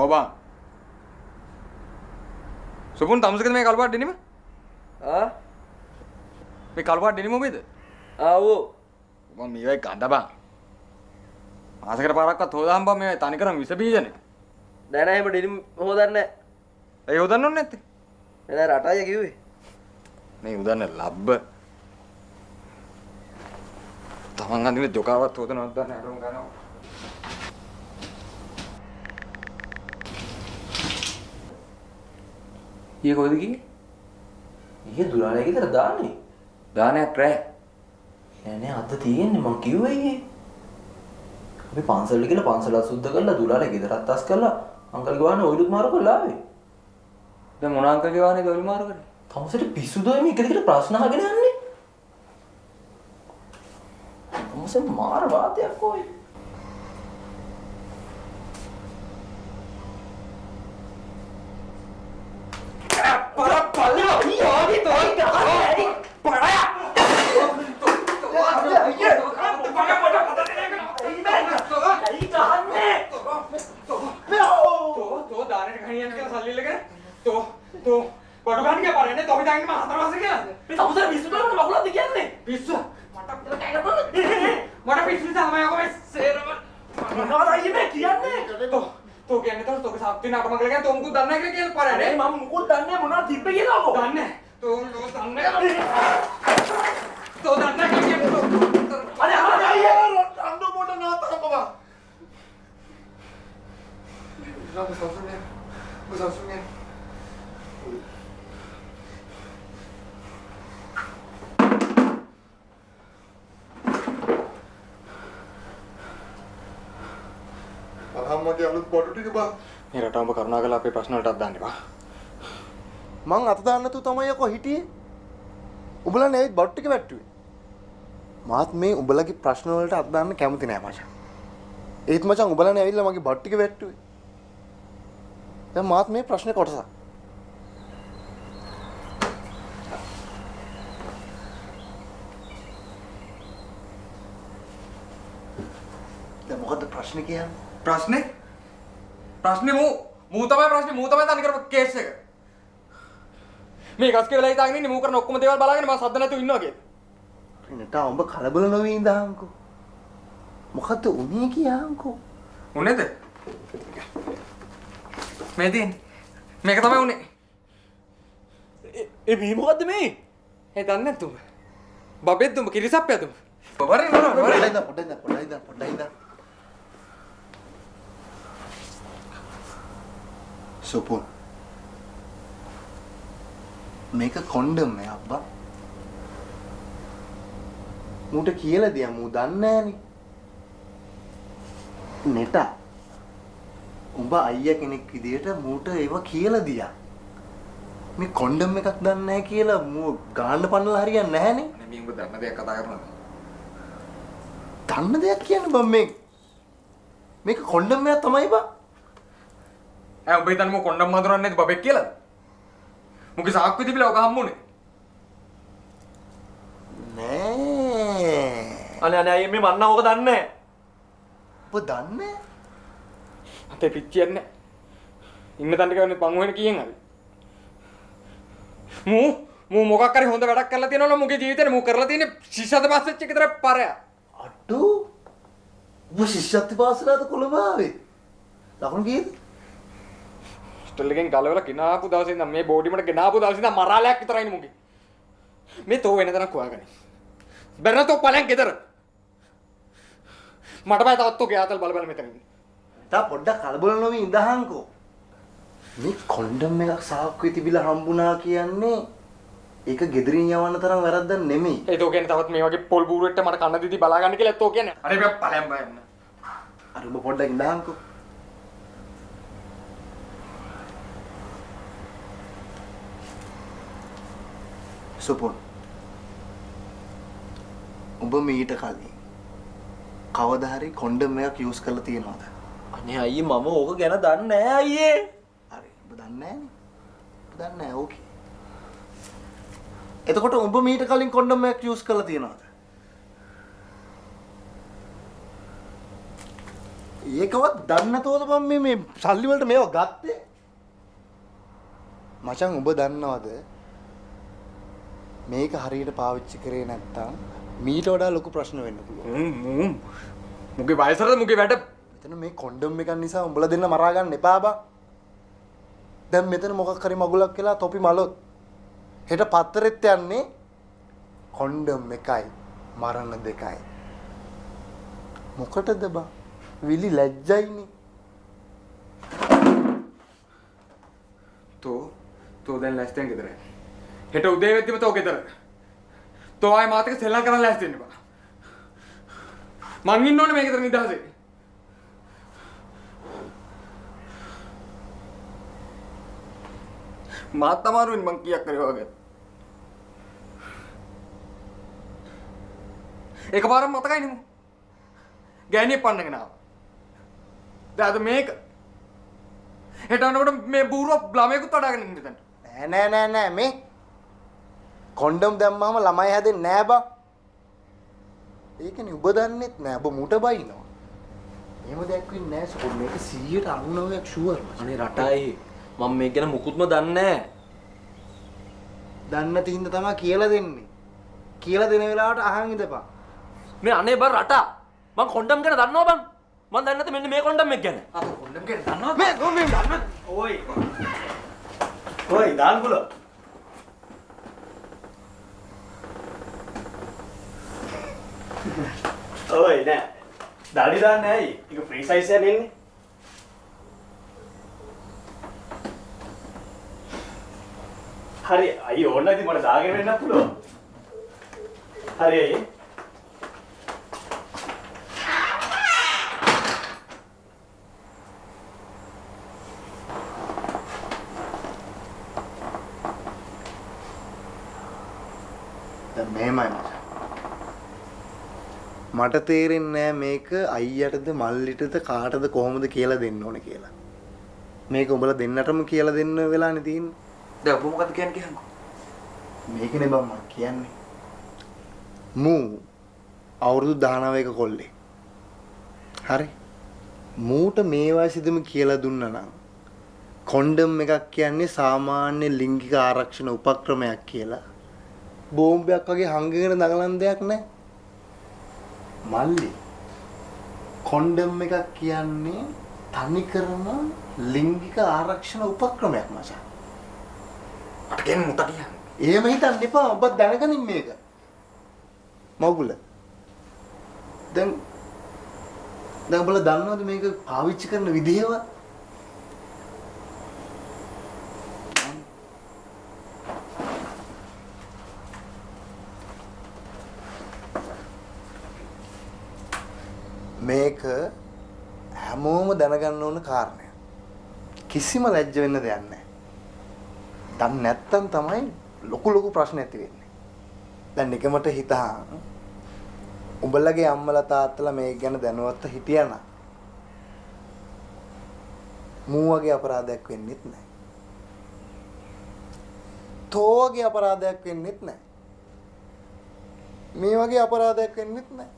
bang. Supun tamu sekitar mereka keluar denim? Ah? Mereka keluar denim mobil itu? Awo. Bang, mie ganda bang. Masa kita parak kat thoda hamba mie tani kerang bisa bija nih. දැන එහෙම denim හොදන්නේ නැහැ. Eh udah non net. එන රටය කිව්වේ. Nih udah nih lab. Taman kan ini jokawat thoda nonton nih orang kan. ඊයේ කොහෙද ගියේ? ඊයේ දුරාලේ ගෙදර දාන්නේ. Dah kre. නෑ නෑ අද තියෙන්නේ මං කිව්වේ ඊයේ. අපි පන්සල් ගිහලා පන්සල අසුද්ධ කරලා දුරාලේ ගෙදරත් අස් කරලා අංකල් ගානේ ඔයිලුත් මාරු කරලා ආවේ. දැන් මොන අංකල්ගේ වාහනේ දොල් මාරු කරේ? තමසට පිස්සුද මේ එක දිගට ප්‍රශ්න අහගෙන යන්නේ? තමස මාර වාතයක් ඔය. Ini rata karena kalau api personal tak dan pak. මං අත දාන්න තු තමයි යකෝ හිටියේ. උඹලා නැවිත් බඩු ටික වැට්ටුවේ. මාත් මේ උඹලගේ ප්‍රශ්න වලට අත දාන්න කැමති නෑ මචං. ඒත් මචං උඹලා නැවිල්ලා මගේ බඩු ටික වැට්ටුවේ. දැන් මාත් මේ ප්‍රශ්නේ කොටසක්. දැන් මොකද්ද ප්‍රශ්නේ කියන්නේ? Prasne mu tamai tani kar case එක. මේ ගස් කෙවලයි දාගෙන ඉන්නේ මූ කරන ඔක්කොම දේවල් බලාගෙන මම සද්ද නැතුව ඉන්නවා කියලා. රිනට උඹ කලබල නොවී ඉඳහන්කෝ. මොකද්ද උනේ කියහන්කෝ. උනේද? මේ තියෙන්නේ. මේක තමයි උනේ. මේ මොකද්ද මේ? ඒ දන්නේ නැද්ද උඹ? බබෙද්ද උඹ කිරිසප්පයද උඹ? වරේ පොඩ්ඩයි. සුපුන් මේක කොන්ඩම් නේ අබ්බා මූට කියලා දියා මූ දන්නේ නෑනේ නෙට උඹ අයියා කෙනෙක් විදියට මූට ඒව කියලා දියා මේ කොන්ඩම් එකක් දන්නේ නැහැ කියලා මූ ගාන්න පන්නලා හරියන්නේ නැහනේ නේ මේ උඹ දන්න දෙයක් කතා කරනවද දන්න දෙයක් කියන්නේ බම් මේක කොන්ඩම් එකක් තමයි බා උඹ හිතන්නේ මම කොණ්ඩම් හඳුනන්නේ නැති බබෙක් කියලාද? මුගේ සාක්කුවේ තිබිලා ඔක හම්බුනේ. නෑ. අනේ අයියේ මේ මන්නා ඕක දන්නේ නැහැ. ඔබ දන්නේ? අතේ පිච්චියන්නේ. ඉන්න තැනට ගන්නේ පංගු වෙන කීයෙන් හරි. මූ මොකක් හරි හොඳ වැඩක් කරලා තියෙනවා නම් මුගේ ජීවිතේනේ මූ කරලා තියෙන්නේ ශිෂ්‍යත පාස් වෙච්ච එක විතර පරයා. අඩු. ඔබ ශිෂ්‍යත්ව පාසලට කොළඹ ආවේ. ලකුණු කීයද? ඉස්ටල්ලගෙන් ගලවලා ගෙනාපු දවසේ ඉඳන් මේ බෝඩිමට ගෙනාපු දවසේ ඉඳන් මරාලයක් විතරයිනේ මුගේ. මේ තෝ වෙන තරක් හොයාගනි. බැරන තෝ පලයන් ගෙදර. මට බය තවත් තෝ ගියාතල් බල මෙතන ඉන්න. තා පොඩ්ඩක් කලබල නොවී ඉඳහන්කෝ. මේ කොන්ඩම් එකක් සාක්කුවේ තිබිලා හම්බුණා කියන්නේ ඒක ගෙදරින් යවන්න තරම් වැරද්දක් නෙමෙයි. ඒ තෝ කියන්නේ තවත් මේ වගේ පොල් බූරුවෙක්ට මට කන්න දීදී බලා ගන්න කියලා තෝ කියන්නේ. අනේ මේ පලයන් බයන්න. අර ඔබ පොඩ්ඩක් ඉඳහන්කෝ. සුපුන් ඔබ මීට කලින් කවදා හරි කොන්ඩම් එකක් යූස් කරලා තියෙනවද? අනේ අයියේ මම ඕක ගැන දන්නේ නැහැ අයියේ. හරි ඔබ දන්නේ නැහනේ. ඔබ දන්නේ නැහැ ඕකේ. එතකොට ඔබ මීට කලින් කොන්ඩම් එකක් යූස් කරලා තියෙනවද? ඒකවත් දන්නේ නැතුවද මම මේ සල්ලි වලට මේවා ගත්තේ? මචං ඔබ දන්නවද මේක හරියට පාවිච්චි කරේ නැත්තම් මීට වඩා ලොකු ප්‍රශ්න වෙන්න පුළුවන්. මුගේ වයසට මුගේ වැඩ මෙතන මේ කොන්ඩම් එකක් නිසා උඹලා දෙන්න මරා ගන්න එපා බා. දැන් මෙතන මොකක් හරි මගුලක් වෙලා තොපි මලොත් හෙට පත්තරෙත් යන්නේ කොන්ඩම් එකයි මරණ දෙකයි. මොකටද බා? විලි ලැජ්ජයිනේ. තෝ දැන් ලැස්තියෙන් ගෙදර. හෙට උදේ වෙද්දිම තෝ ගෙදර. තෝ ආයේ මාත් එක්ක සෙල්ලම් කරන්න ලැස්ති වෙන්න බා. මං ඉන්න ඕනේ මේ ගෙදර නිදහසේ. මාත් අමාරුවෙන් මං කීයක් කරේ වගේ. එකපාරම මතකයි නෙමු. ගෑණියෙක් පන්නගෙන ආවා. දැන් අද මේක හෙට යනකොට මේ බූරුව ළමයෙකුත් වඩාගෙන ඉන්න දෙන්න. නෑ මේ කොන්ඩම් දැම්මම ළමයි හැදෙන්නේ නෑ බා. ඒකනේ ඔබ දන්නෙත් නෑ. ඔබ මුට බයිනවා. එහෙම දෙයක් වෙන්නේ නෑ සුපර්. මේක 199ක් ෂුවර්. අනේ රටයි මම මේක ගැන මුකුත්ම දන්නේ නැහැ. දන්න තින්ද තමයි කියලා දෙන්නේ. කියලා දෙන වෙලාවට අහන් ඉඳපන්. මේ අනේ බං රටා මං කොන්ඩම් ගැන දන්නවා බං. මං දන්නේ නැත්නම් මෙන්න මේ කොන්ඩම් එක ගැන. අත කොණ්ඩම් කියන දන්නවද? මේ දන්න. ඔයි දාන්න පුළුවන්. ඔයි නෑ. දාඩි දාන්නේ ඇයි? ඒක ෆ්‍රී සයිස් එකක් නෙන්නේ. හරි අයි ඕන නැති මට දාගෙන වෙන්නත් පුළුවන්. හරි අයි. මේමයි මට තේරෙන්නේ නෑ මේක අයියටද මල්ලිටද කාටද කොහොමද කියලා දෙන්න ඕනේ කියලා. මේක උඹලා දෙන්නටම කියලා දෙන්න වෙලානේ තියෙන්නේ. දැන් ඔබ මොකද කියන්නේ කියන්නකෝ. මේකනේ බං මම කියන්නේ. මූ අවුරුදු 19ක කොල්ලේ. හරි. මූට මේ වයසෙදිම කියලා දුන්නා නම් කොන්ඩම් එකක් කියන්නේ සාමාන්‍ය ලිංගික ආරක්ෂණ උපක්‍රමයක් කියලා. බෝම්බයක් වගේ හංගගෙන දඟලන දෙයක් නැහැ. මල්ලි කොන්ඩම් එකක් කියන්නේ තනිකරම ලිංගික ආරක්ෂණ උපක්‍රමයක් මචං. මට කියන්නේ මුත කියන්නේ. එහෙම හිතන්න එපා. ඔබ දැනගනින් මේක. මගුල. දැන් ඔබලා දන්නවද මේක පාවිච්චි කරන විදිහවත්? මේක හැමෝම දැනගන්න ඕන කාරණයක්. කිසිම ලැජ්ජ වෙන්න දෙයක් නැහැ. දැන් නැත්තම් තමයි ලොකු ප්‍රශ්න ඇති වෙන්නේ. දැන් නිකමට හිතහන් උඹලගේ අම්මලා තාත්තලා මේක ගැන දැනුවත්ව හිටියනම් මූ වගේ අපරාධයක් වෙන්නෙත් නැහැ. තෝ වගේ අපරාධයක් වෙන්නෙත් නැහැ. මේ වගේ අපරාධයක් වෙන්නෙත් නැහැ.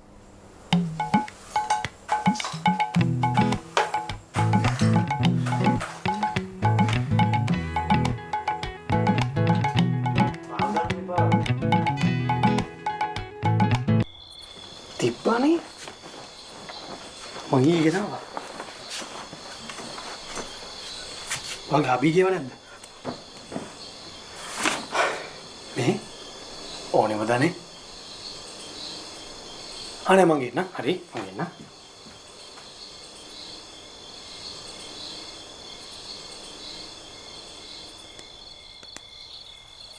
තිබ්බනේ මං ඊයේ ගෙනාවා. වගේ අපි කියව නැද්ද? මේ ඕනෙම දනේ. අනේ මං ගෙන්න. හරි මං ගෙන්න.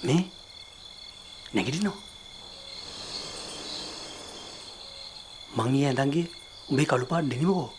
මේ නැගිටිනෝ. මං ඊයේ ඇඳන්ගේ උඹේ කළු පාට දෙනිමකෝ.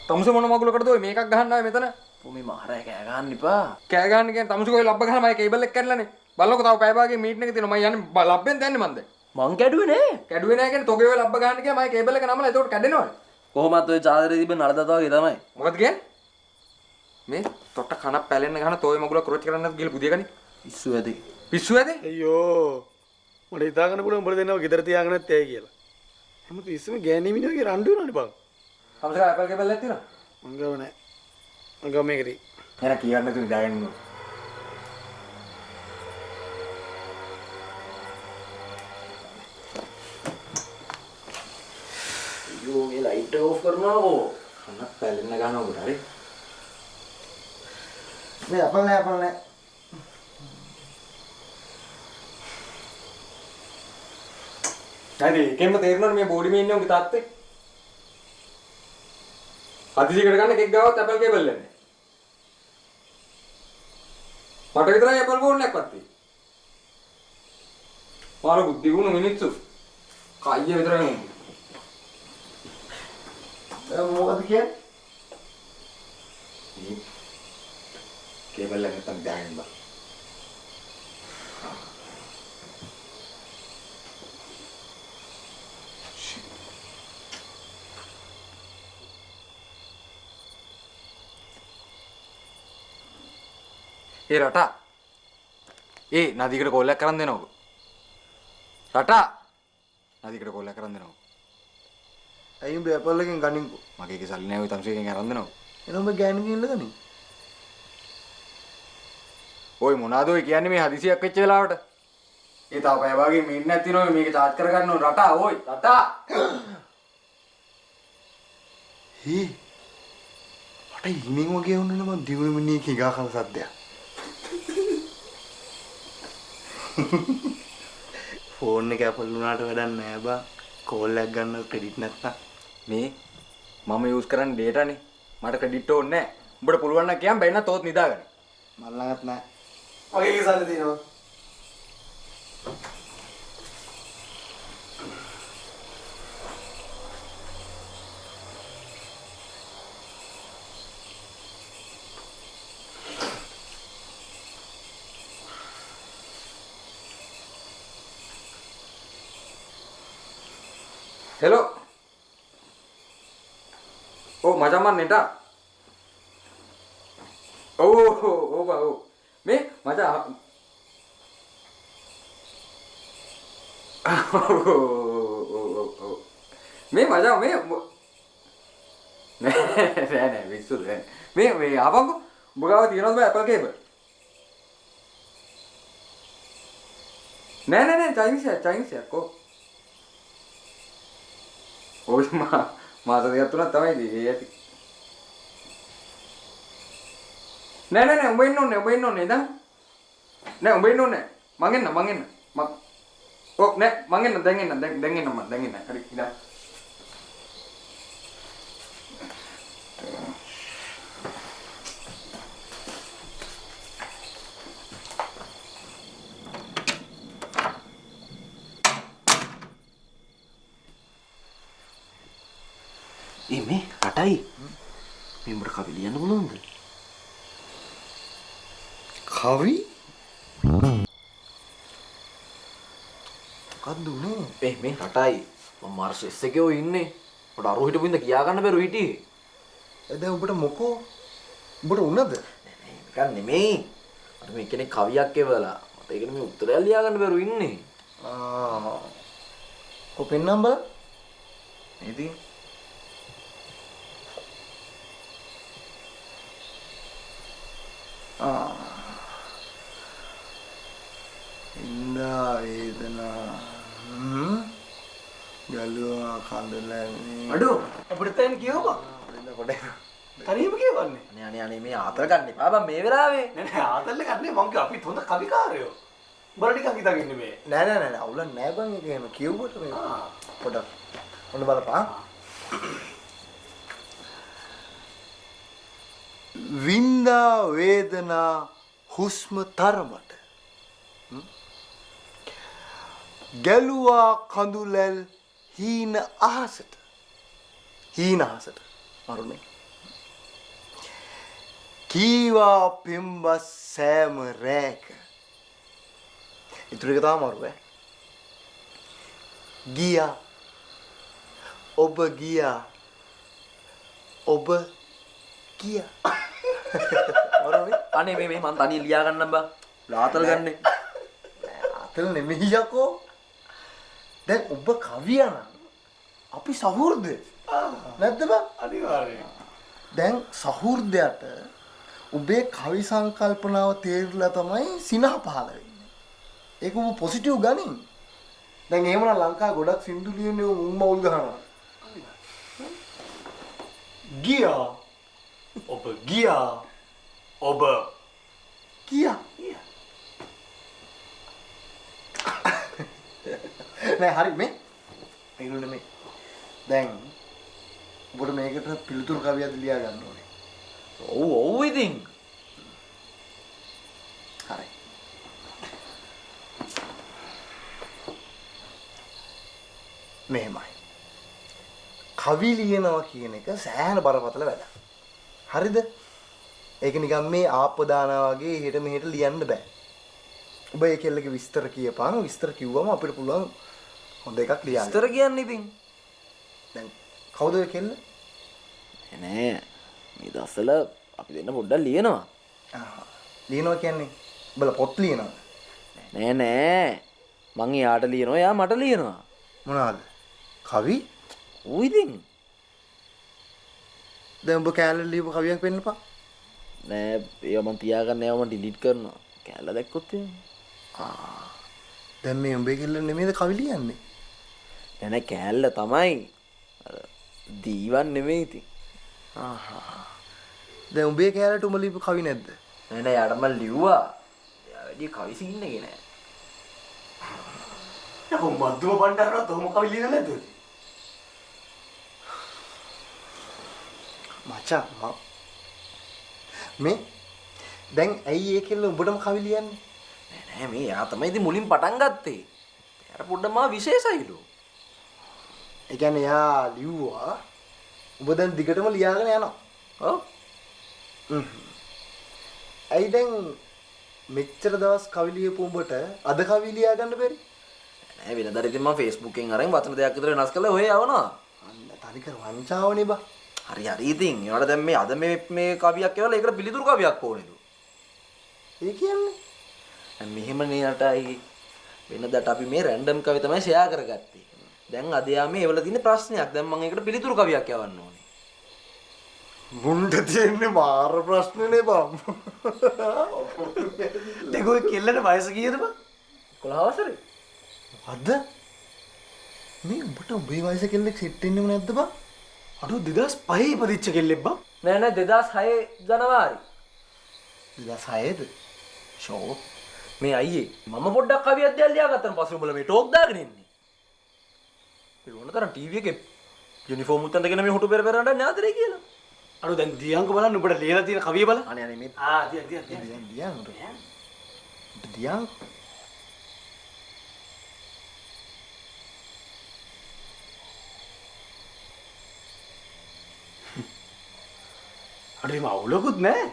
තමුසේ මොන මගුලකටද ඔය මේකක් ගහන්න ආවේ මෙතන? පුමි මහරය කෑ ගන්න එපා. කෑ ගන්න කියන්නේ තමුසේ කොයි ලබ්බ ගහලා මගේ කේබල් එක කැඩලානේ. බලන්නකො තව පැය භාගයේ මීටින් එක තියෙනවා. මම යන්නේ ලබ්බෙන් දැන්නේ මන්ද. මං කැඩුවේ නෑ. කැඩුවේ නැහැ කියන්නේ තොගේ ඔය ලබ්බ ගහන්න කියලා මගේ කේබල් එක නමලා එතකොට කැඩෙනවනේ. කොහොමත් ඔය චාදරේ තිබෙන නඩදත වගේ තමයි. මොකද කියන්නේ? මේ තොට්ට කනක් පැලෙන්න ගහන තෝය මගුල ක්‍රොච් කරන්න නැත් ගිහලා බුදිය ගනි. පිස්සු ඇති. පිස්සු ඇද? අයියෝ මට හිතාගන්න පුළුවන් උඹලා දෙන්නව ගෙදර තියාගෙන නැත්තේ කියලා. හැම තිස්සෙම ගෑණි මිනිහගේ රණ්ඩු වෙනවනේ බං. තමුසේ ඇපල් කේබල් එකක් තියෙනවා. මං ගාව නෑ. මං ගාව මේකේ. එන කියන්න නැතුව ඉඳගෙන ඉන්නවා. අයියෝ මේ ලයිට් ඕෆ් කරනවාකෝ. කනක් පැලෙන්න ගහනවා උඩ හරි. මේ අපල් නෑ. හරි ඒකෙන්ම තේරෙනවනේ මේ බෝඩි මේ ඉන්නේ උගේ තාත්තේ. හදිසියකට ගන්න කෙක් ගාවත් ඇපල් කේබල් නැහැ. මට විතරයි ඇපල් ෆෝන් එකක්වත් තියෙන්නේ. මාළු බුද්ධි වුණු මිනිස්සු. කයිය විතරයි නෙමෙයි. මොකද කියන්නේ? කේබල් එක නැත්තම් දාන්න බෑ. ඒ රටා ඒ නදීකට කෝල්ලයක් කරන් දෙනවකෝ රටා නදීකට කෝල්ලයක් කරන් දෙනවකෝ ඇයි උඹ අපල් එකෙන් ගනින්කෝ? මගේ එක සල්ලි නැහැ ඔය තමුසේගෙන් අරන් දෙනවකෝ එන උඹ ගෑණිගෙන් ඉල්ල ගනින්. ඔය මොනවාද ඔය කියන්නේ මේ හදිසියක් වෙච්ච වෙලාවට ඒ තාව පැය වගේ මේ ඉන්නේ නැති නෝ මේක charge කරගන්න ඕන රටා ඔය රටා හේ මට ඉනින් වගේ වුණා නම් දිනුන මිනිහ කිගා කන සද්දයක්. ෆෝන් එක අපල් වුණාට වැඩක් නෑ බා. කෝල් එකක් ගන්න ක්‍රෙඩිට් නැත්නම් මේ මම යූස් කරන්නේ data නේ මට ක්‍රෙඩිට් ඕනේ නැහැ උඹට පුළුවන් නම් කියන්න බැරි නම් තෝත් නිදාගන්න මල් ළඟත් නෑ. මගේ කීසල්ලි තියෙනවා. hello oh macam mana dah oh bau me macam me macam me නෑ විශ්සුල් මේ ආපන්කො උඹ ගාව තියෙනවද බෑ ඇපල් කේබල් නෑ චයිනීස් කො ඔය මාස දෙකක් තුනක් තමයි ඉතින් ඒ ඇති නෑ උඹ ඉන්න ඕනේ ඉතින් නෑ උඹ ඉන්න ඕනේ මං එන්න ඔව් නෑ මං එන්න දැන් එන්න හරි ඉතින් මේ රටයි මේ උඹට කවි ලියන්න පුළුවන්ද? කවි? මොකද්ද උනේ? මේ රටයි මම මාර්ස් එස් එකේ ඔය ඉන්නේ. උඹට අරෝ හිටපු ඉඳ කියා ගන්න බැරුව හිටියේ. දැන් උඹට මොකෝ? උඹට උනද? නිකන් නෙමෙයි. අර මේ කෙනෙක් කවියක් එවලා. මට ඒකට මේ උත්තරයක් ලියා ගන්න බැරුව ඉන්නේ. කොපෙන් නම්බර්? ඉතින් ඉන්දා වේදනා ගලුවා කඳුලන්නේ අඩෝ අපිට තැන් කියවපන්. තනියම කියවන්නේ. අනේ මේ ආතල් ගන්න එපා බං මේ වෙලාවේ. නෑ ආතල්ල ගන්නේ මං කිය අපිත් හොඳ කවිකාරයෝ. උඹලා ටිකක් හිතාගෙන ඉන්නේ මේ. නෑ අවුලක් නෑ බං ඒක එහෙම කියුවට මේ පොඩක් ඔන්න බලපන්. වින්දා වේදනා හුස්ම තරමට ගැලුවා කඳුලැල් හීන අහසට මරුනේ කීවා පිම්බස් සෑම රෑක. ඉතුරු එක තමයි මරු ඈ. ගියා. ඔබ ගියා. ඔබ ගියා. මරුනේ. අනේ මේ මං තනිය ලියා ගන්නම් බා. ලාතල් ගන්නේ. අතල නෙමෙයි යකෝ. දැන් ඔබ කවියා නම් අපි සහෘදය. නැද්ද බා? අනිවාර්යයෙන්. දැන් සහෘදයට ඔබේ කවි සංකල්පනාව තේරිලා තමයි සිනහ පහළ වෙන්නේ. ඒක ඔබ පොසිටිව් ගනින්. දැන් එහෙමනම් ලංකාවේ ගොඩක් සින්දු ලියන්නේ උම්මවුල් ගහනවා. ගියා. ඔබ ගියා. ඔබ ගියා. නෑ හරි මේ ඒගොල්ලෝ නෙමෙයි. දැන් ඔබට මේකට පිළිතුරු කවියක් ලියා ගන්න ඕනේ. ඔව් ඉතින්. හරි. මෙහෙමයි. කවි ලියනවා කියන එක සෑහෙන බරපතල වැඩක්. හරිද? ඒක නිකන් මේ ආපදානා වගේ එහෙට මෙහෙට ලියන්න බෑ. ඔබ ඒ කෙල්ලගේ විස්තර කියපන්. විස්තර කිව්වම අපිට පුළුවන් හොඳ එකක් ලියන්න. විස්තර කියන්නේ ඉතින්. දැන් කවුද ඒ කෙල්ල? නෑ. මේ දවස්වල අපි දෙන්න පොඩ්ඩක් ලියනවා. ලියනවා කියන්නේ උඹලා පොත් ලියනවා. නෑ. මං එයාට ලියනවා, එයා මට ලියනවා. මොනවාද? කවි? ඌ ඉතින්. දැන් ඔබ කැලේ ලියපු කවියක් පෙන්නපන්. නෑ, ඒවා මං තියාගන්න ඒවා මං ඩිලීට් කරනවා. කැලලා දැක්කොත් එහෙම. දැන් මේ උඹේ කෙල්ල නෙමෙයිද කවි ලියන්නේ? නෑ කැල්ල තමයි. අර දීවන් නෙමෙයි ඉතින්. දැන් උඹේ කැලේට උඹ ලියපු කවි නැද්ද? නෑ යාට මං ලිව්වා. එයා වැඩි කවි සින්න එකේ නෑ. යකෝ මද්දුම බණ්ඩාරනවා තෝම කවි ලියන නැද්ද? මචං මේ දැන් ඇයි ඒ කෙල්ල උඹටම කවි ලියන්නේ? නෑ මේ යා තමයි ඉතින් මුලින් පටන් ගත්තේ. එයාට පොඩ්ඩක් මා විශේෂයිලු. ඒ කියන්නේ යා ලිව්වා උඹ දැන් දිගටම ලියාගෙන යනවා. ඔව්. ඇයි දැන් මෙච්චර දවස් කවි ලියපු උඹට අද කවි ලියා ගන්න බැරි? නෑ වෙනදාට ඉතින් මම Facebook එකෙන් අරන් වචන දෙකක් විතර වෙනස් කරලා ඔය යවනවා. අන්න තනිකර වංචාවනේ බා. හරි ඉතින් ඒවට දැන් මේ අද මේ කවියක් කියවලා ඒකට පිළිතුරු කවියක් ඕනේලු. ඒ කියන්නේ දැන් මෙහෙම නේටයි වෙනදාට අපි මේ රැන්ඩම් කවි තමයි ෂෙයා කරගත්තේ. දැන් අද යා මේ ඒවල තියෙන ප්‍රශ්නයක්. දැන් මම ඒකට පිළිතුරු කවියක් යවන්න ඕනේ. මුණ්ඩ තියෙන්නේ මාර ප්‍රශ්නනේ බම්. දෙගොල්ලෝ කෙල්ලට වයස කීයද බං? 11 වසරේ. අද මේ උඹට උඹේ වයස කෙල්ලෙක් සෙට් වෙන්නේම නැද්ද බං? අඩෝ 2005 ඉපදිච්ච කෙල්ලෙක් බං. නෑ 2006 ජනවාරි. 2006ද? ෂෝ මේ අයියේ මම පොඩ්ඩක් කවියක් දැල් ලියාගත්තාම පස්සේ උඹලා මේ ටෝක් දාගෙන ඉන්නේ. ඒ වුණතරම් ටීවී එකේ යුනිෆෝම් උත් අඳගෙන මේ හොටු පෙර පෙර නඩ නාදරේ කියලා. අඩෝ දැන් දියංක බලන්න උඹට ලියලා තියෙන කවිය බලන්න. අනේ මේ දියන් අඩේ මම අවුලකුත් නෑ.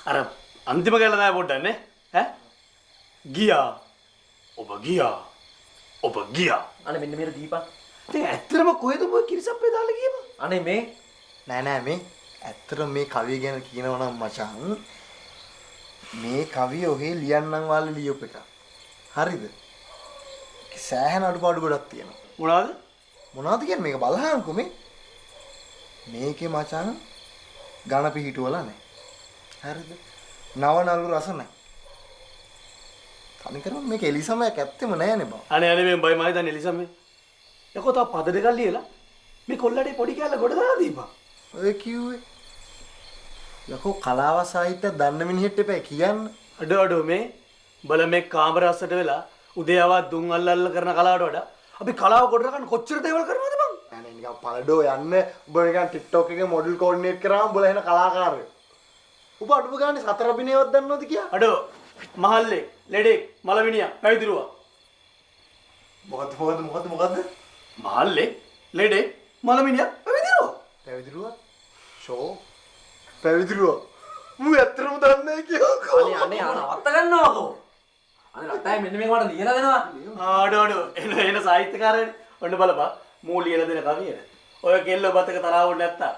අර අන්තිම කැල තමයි පොඩ්ඩක් නේ. ඈ? ගියා. ඔබ ගියා. ඔබ ගියා. අනේ මෙන්න මෙහෙර දීපන්. ඉතින් ඇත්තටම කොහෙද ඔබ කිරිසප්පේ දාලා ගියේ බං? අනේ මේ නෑ මේ ඇත්තටම මේ කවිය ගැන කියනවා නම් මචං මේ කවිය ඔහේ ලියන්නම් වාලේ ලියපු එක. හරිද? සෑහෙන අඩුපාඩු ගොඩක් තියෙනවා. මොනවාද? මොනවද කියන්නේ මේක බලහන්කෝ මේ. මේකේ මචං ඝන පිහිටුවලා නැහැ. හරිද? නවනලු රස නැහැ. තනිකරම මේක එලිසමයක් ඇත්තෙම නෑනේ බං. අනේ මේ බයි මයි දන්නේ එලිසම්. යකෝ තා පද දෙකක් ලියලා මේ කොල්ලඩේ පොඩි කැල්ල ගොඩ දාලා දීපන්. ඔය කිව්වේ යකෝ කලාව සාහිත්‍ය දන්න මිනිහෙට එපා කියන්න. අඩෝ මේ බල මේ කාමර අස්සට වෙලා උදේ ආවත් දුම් අල්ලල්ල කරන කලාවට වඩා අපි කලාව කොට ගන්න කොච්චර දේවල් කරනවද බං? අනේ නිකන් පළඩෝ යන්න උඹ නිකන් TikTok එකේ මොඩල් කෝඩිනේට් කරාම උඹලා එන කලාකාරයෝ. උඹ අඩුව ගානේ සතර අභිනයවත් දන්නවද කියලා? අඩෝ මහල්ලේ ලෙඩේ මලවිනියා පැවිදිරුවා. මොකද්ද? මහල්ලේ ලෙඩේ මලවිනියා පැවිදිරුවා. පැවිදිරුවා? ෂෝ පැවිදිරුවා. මූ ඇත්තටම දන්නේ කියෝ. අනේ නවත්ත ගන්නවකෝ. අනේ රටයි මෙන්න මේක මට ලියලා දෙනවා. ආඩෝ එන සාහිත්‍යකාරයනේ. ඔන්න බලපන් මූ ලියලා දෙන කවිය. ඔය කෙල්ල බතක තරහවුනේ නැත්තා.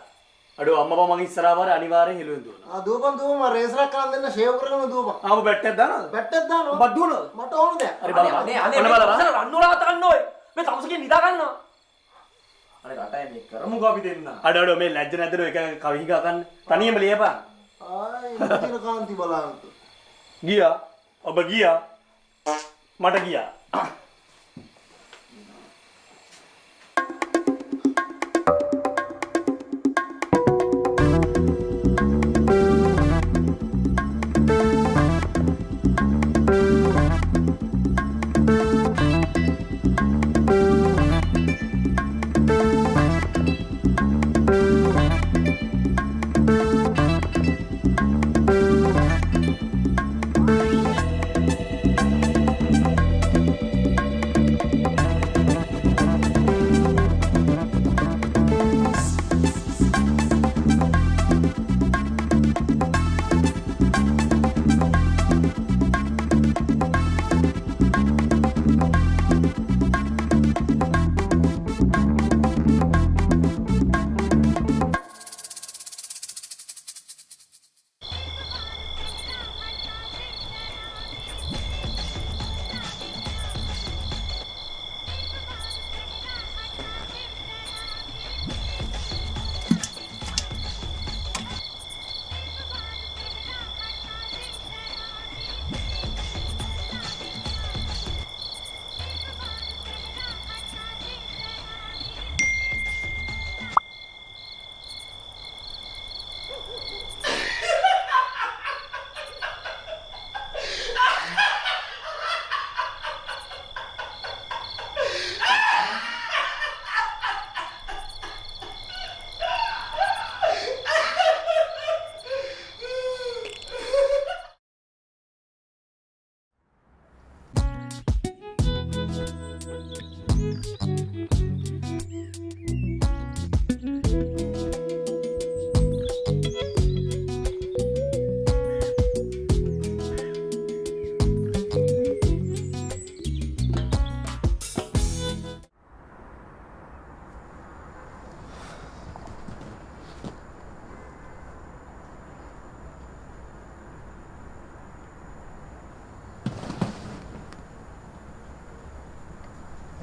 අඩෝ අම්මපා මං ඉස්සරහා පාරේ අනිවාර්යෙන් හෙළුවෙන් දුවනවා. දුවපන් මම රේසරක් කරන් දෙන්න ෂේව් කරගෙන දුවපන්. ආව බැට්ටයක් දානවද? බැට්ටක් දානවා. බත් දුවනවද? මට ඕන දෙයක්. හරි බලපන්. අනේ ඔන්න බලපන්. අසල රන්නෝලා ගත ගන්න ඔය. මේ තමසකින් නිදා ගන්නවා. අනේ රටයි මේ කරමු අපි දෙන්න. අඩෝ මේ ලැජ්ජ නැද්ද එක කවි ගන්න. තනියම ලියපන්. ආයි ඉතින් කාන්ති බලන්න. ගියා. ඔබ ගියා. මට ගියා.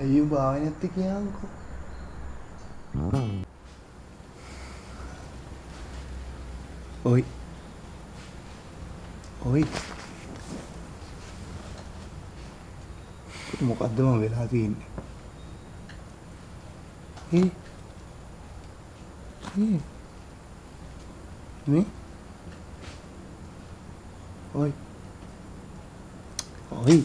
ඇයි උඹ ආවේ නැත්තේ කියන්කෝ. ඔයි. මොකද්ද මම වෙලා තියෙන්නේ? මේ ඔයි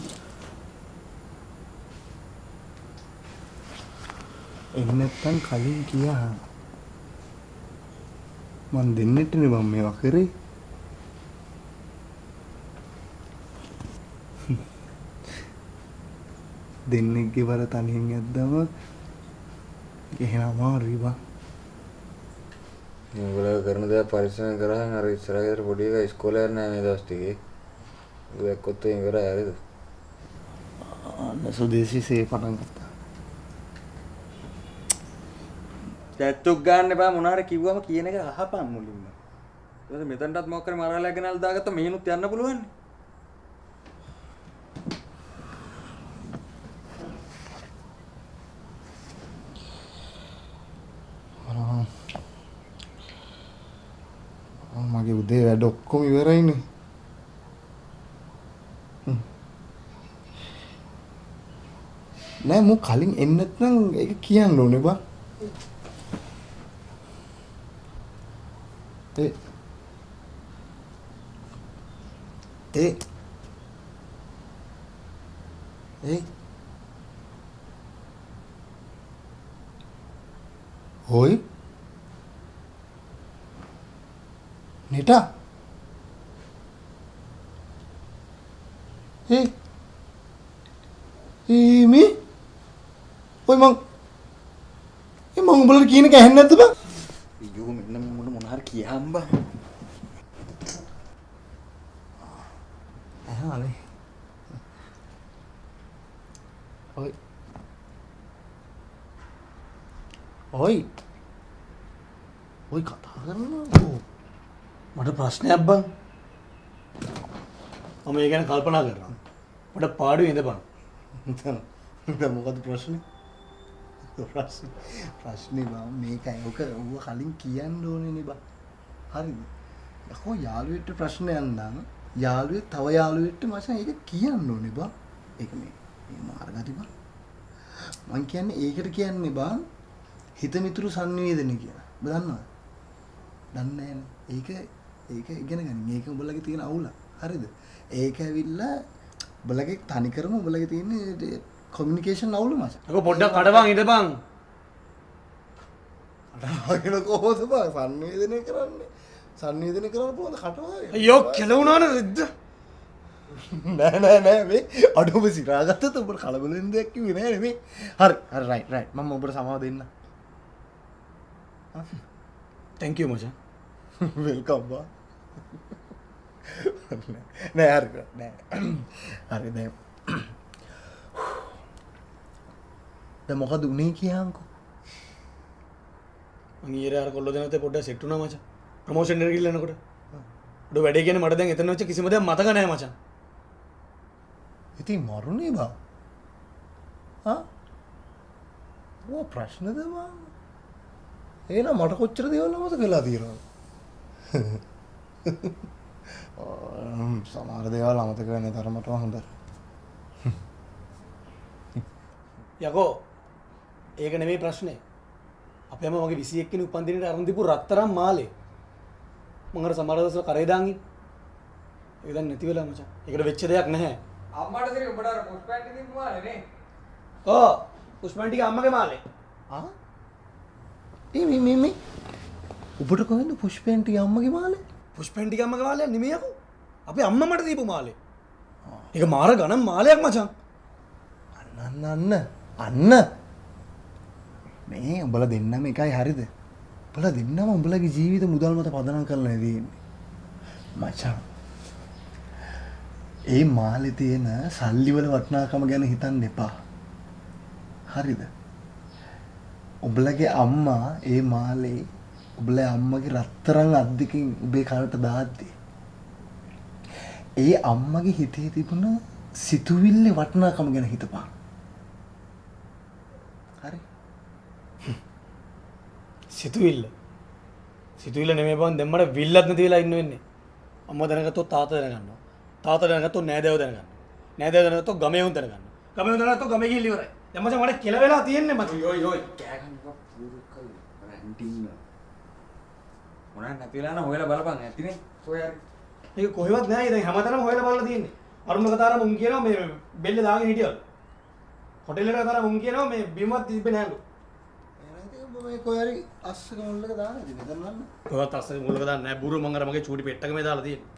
එන්න නැත්තම් කලින් කියා මන් දෙන්නෙටනේ මම මේවා කරේ. දෙන්නෙක්ගේ වර තනියෙන් යද්දම එහෙම අමාරුයි බං. උඹලා කරන දේ පරිස්සමෙන් කරාම අර ඉස්සරහට පොඩි එකා ඉස්කෝලේ යන්නේ නැහැ මේ දවස් ටිකේ. උඹ එක්කොත් එන් කරා හරිද? සුදේශී සේ පටන් ගත්තා. දැත්තුක් ගන්න එපා මොනාර කිව්වම කියන එක අහපන් මුලින්ම. ඊට මෙතනටත් මොකක් කරේ මරාලයක් ගෙනල්ලා දාගත්තා මෙහිනුත් යන්න පුළුවන්. මගේ උදේ වැඩ ඔක්කොම ඉවරයිනේ. නෑ මු කලින් එන්නත් නම් ඒක කියන්න ඕනේ බං. Hoi? Nita? Me? Hoi mang umbala කියන එක ඇහෙන්නේ නැද්ද බං? අයියෝ මෙන්න මොන හරි කියහම් බං. මට ප්‍රශ්නයක් බං. මම ඒ ගැන කල්පනා කරනවා. මට පාඩුවේ ඉඳපන්. දැන් මොකද ප්‍රශ්නේ? ප්‍රශ්නේ බං මේකයි. ඔක ඌව කලින් කියන්න ඕනේ නේ බං. හරිද? යකෝ යාළුවෙක්ට ප්‍රශ්නයක් නම් යාළුවේ තව යාළුවෙක්ට මචං ඒක කියන්න ඕනේ බං. ඒක මේ මාර්ගati බං. මං කියන්නේ ඒකට කියන්නේ බං හිත මිතුරු සංවේදනය කියලා. ඔබ දන්නවද? දන්නේ නැහැ. ඒක ඉගෙන ගන්න. මේක උඹලගේ තියෙන අවුල. හරිද? ඒක ඇවිල්ලා උඹලගේ තනිකරම උඹලගේ තියෙන කොමියුනිකේෂන් අවුල මචං. අකෝ පොඩ්ඩක් කඩවං ඉඳපන්. කටවගෙන කොහොමද බං සංවේදනය කරන්නේ? සංවේදනය කරන්න පුළුවන්ද කටවගෙන? අයියෝ කෙලුණානේ රිද්ද. නෑ මේ අඩුම සිරාගත්තත් උඹට කලබල වෙන දෙයක් කිව්වේ නෑ නේ මේ. හරි රයිට් මම ඔබට සමාව දෙන්න. thank you මචං. වෙල්කම් බා. නෑ හරි නෑ. හරි දැන් මොකද උනේ කියහන්කෝ? මං ඊයේ අර කොල්ල දෙනත් පොඩ්ඩක් සෙට් වුණා මචං. ප්‍රොමෝෂන් එකට ගිහලා යනකොට. උඩ වැඩේ කියන්නේ මට දැන් එතන වෙච්ච කිසිම දෙයක් මතක නැහැ මචං. ඉතින් මරුනේ බා. හා? ඕ ප්‍රශ්නද බා? එහෙනම් මට කොච්චර දේවල් මතක වෙලා තියෙනවද? සමහර දේවල් අමතක වෙන තරමටම හොඳයි. යකෝ ඒක නෙමෙයි ප්‍රශ්නේ. අපි හැම මගේ 21 වෙනි උපන්දිනේට අරන් දීපු රත්තරන් මාලේ. මම අර සමහර දවස්වල කරේ දාන් ඉන්නේ. ඒක දැන් නැති වෙලා මචං. ඒකට වෙච්ච දෙයක් නැහැ. අම්මට සිරි උඹට අර පුෂ්පෑන්ටි දීපු මානේ නේ. ඕ පුෂ්පන් ටික අම්මගේ මාලේ. ආ? මේ ඔබට කොහෙන්ද පුෂ්පෙන් ටික අම්මගේ මාලේ? පුෂ්පන් ටික අම්මගේ මාලේ නෙමෙයි යකෝ. අපි අම්මා මට දීපු මාලේ. ඒක මාර ගණන් මාලයක් මචං. අන්න මේ උඹලා දෙන්නම එකයි හරිද? උඹලා දෙන්නම උඹලගේ ජීවිත මුදල් මත පදනම් කරලා ඉන්නේ. මචං ඒ මාලේ තියෙන සල්ලි වල වටිනාකම ගැන හිතන්න එපා. හරිද? උඹලගේ අම්මා ඒ මාලේ උඹලගේ අම්මගේ රත්තරන් අද්දකින් උඹේ කරට දාද්දී ඒ අම්මගේ හිතේ තිබුණ සිතුවිල්ලේ වටිනාකම ගැන හිතපන්. හරි? සිතුවිල්ල නෙමෙයි බං දැන් මට විල්ලත් නැති වෙලා ඉන්න වෙන්නේ. අම්මා දැනගත්තොත් තාත්තා දැනගන්නවා. තාත්තා දැනගත්තොත් නෑදෑයෝ දැනගන්නවා. නෑදෑයෝ දැනගත්තොත් ගමේ උන් දැනගන්නවා. ගමේ උන් දැනගත්තොත් ගමේ ගිහින් ඉවරයි. දැන් මචං මට කෙල වෙලා තියෙන්නේ මචං. ඔයි කෑ ගන්න පුරුකල් රැන්ටින් මොනක් නැති වෙලා නම් හොයලා බලපන් ඇතිනේ ඔය හරි ඒක කොහෙවත් නෑ. දැන් හැමතැනම හොයලා බලලා තියෙන්නේ. අරුණ කතාරම උන් කියනවා මේ බෙල්ල දාගෙන හිටියලු. හොටෙල් එකට කතාරම උන් කියනවා මේ බිමවත් තිබ්බේ නෑලු. මේ කොයි හරි අස්සක මුල්ලක දාලා ඉතින් මෙතන නන්න. කොහොමත් අස්සක මුල්ලක දාන්න නෑ. බුරු මං අර මගේ චූටි පෙට්ටක මේ දාලා තියෙන්නේ.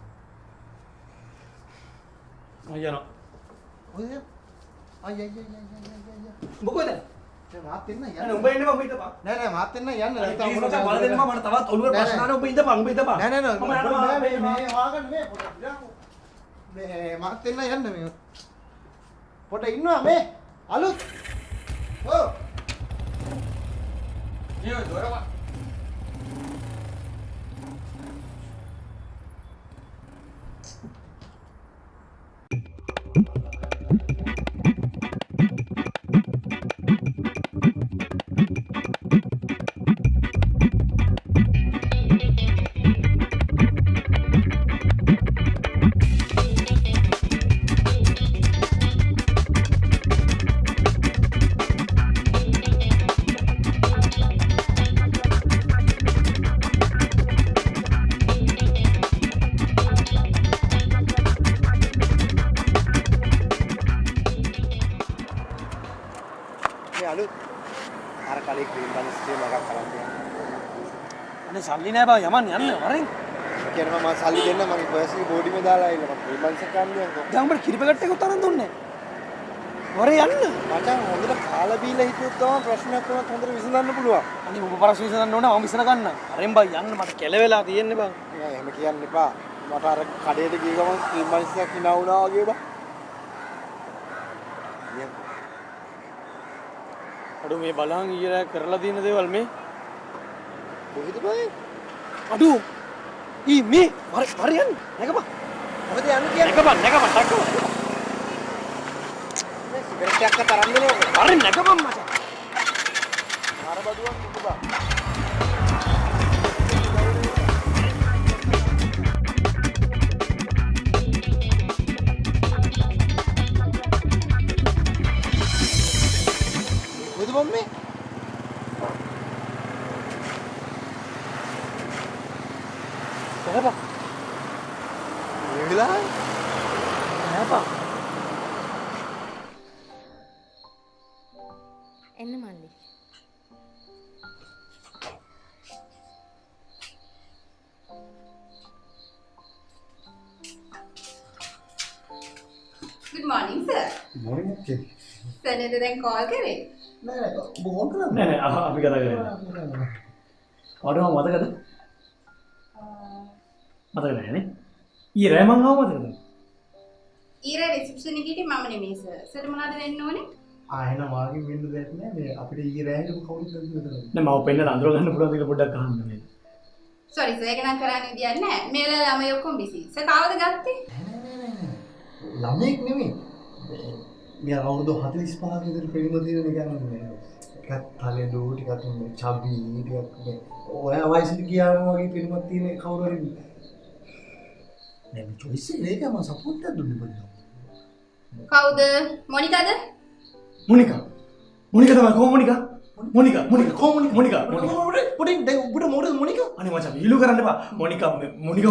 අයියනවා. ඔය අය මොකද? මාත් එන්න යන්න. අනේ උඹ ඉන්න මම හිටපන්. නෑ මාත් එන්න යන්න. නැත්නම් මට බල දෙන්න මම තවත් ඔළුවේ ප්‍රශ්න අහන උඹ ඉඳපන්. උඹ ඉඳපන්. නෑ මම යනවා මේ වාගන්න මේ පොඩක් මේ මාත් එන්න යන්න මේ පොඩ ඉන්නවා මේ අලුත් ඔව් නියෝ දොරවා අලුත් අර කලින් ක්‍රීම් බන්ස් එකක් කරන් දෙන්න. අනේ සල්ලි නෑ බා යමන් යන්න වරෙන්. කියනවා මම සල්ලි දෙන්න මගේ පර්සනල් බෝඩිම දාලා ආවිල්ලා මම ක්‍රීම් බන්ස් එකක් ගන්න යනවා. දැන් උඹට කිරි පැකට් එකක් තරම් දුන්නේ. වරේ යන්න. මචං හොඳට කාලා බීලා හිටියොත් තමයි ප්‍රශ්නයක් වුණත් හොඳට විසඳන්න පුළුවන්. අනේ උඹ පරස් විසඳන්න ඕන මම විසඳ ගන්න. අරෙන් බා යන්න මට කෙලවෙලා තියෙන්නේ බං. නෑ එහෙම කියන්න එපා. මට අර කඩේට ගිය ගමන් ක්‍රීම් බන්ස් එකක් hina වුණා වගේ බා. අඩු මේ බලහන් ඊයේ කරලා තියෙන දේවල් මේ කොහෙද බයි? අඩු ඊ මේ හරියන් නැගපන් මොකද යන්නේ කියන්නේ? නැගපන් මේ සිගරට් එකක් තරම් දෙනවා. හරි නැගපන් මචං අර බඩුවක් කුඩුබා. කොහෙද බම්මේ? නැගපන් මේ වෙලාවේ නැගපන් එන්න මල්ලි. Good morning, sir. මොනින් කේ? Sir නේද දැන් කෝල් කරේ? නෑ ඔබ ෆෝන් කරන්නේ? නෑ අපි කතා කරන්නේ ඔඩම මතකද මතක නෑනේ ඊ රෑ මං ආව මතකද ඊර රිසෙප්ෂන් එකේ හිටියේ මම නෙමෙයි sir. sir මොනවද වෙන්න ඕනේ? ආයෙන මාගෙන් වෙන්න දෙයක් නෑ මේ අපිට ඊයේ රෑට කවුරුද මෙතන. නෑ මම පෙන්නලා අඳුර ගන්න පුළුවන් කියලා පොඩ්ඩක් අහන්න මේ Sorry sir, ඒක නම් කරන්න විදියක් නැහැ. මේ වෙලාවේ ළමයි ඔක්කොම busy. sir කාවද ගත්තේ? ළමෙක් නෙමෙයි. මේ අවුරුදු 45 විතර පිළිම තියෙන නිකන් මේ එකක් තලෙඩු ටිකක් මේ චබි ටිකක් මේ ඔය වයසට ගියාම වගේ පිළිමක් තියෙන කවුරු හරි නෑ මේ choice එක මම සපෝට් එකක් දුන්නේ බලන්න. කවුද? මොනිකාද? මොනිකා තමයි කොහොම මොනිකා මොනිකා පොඩි දැන් ඔබට මොකටද මොනිකා? අනේ මචං විහිළු කරන්න එපා මොනිකා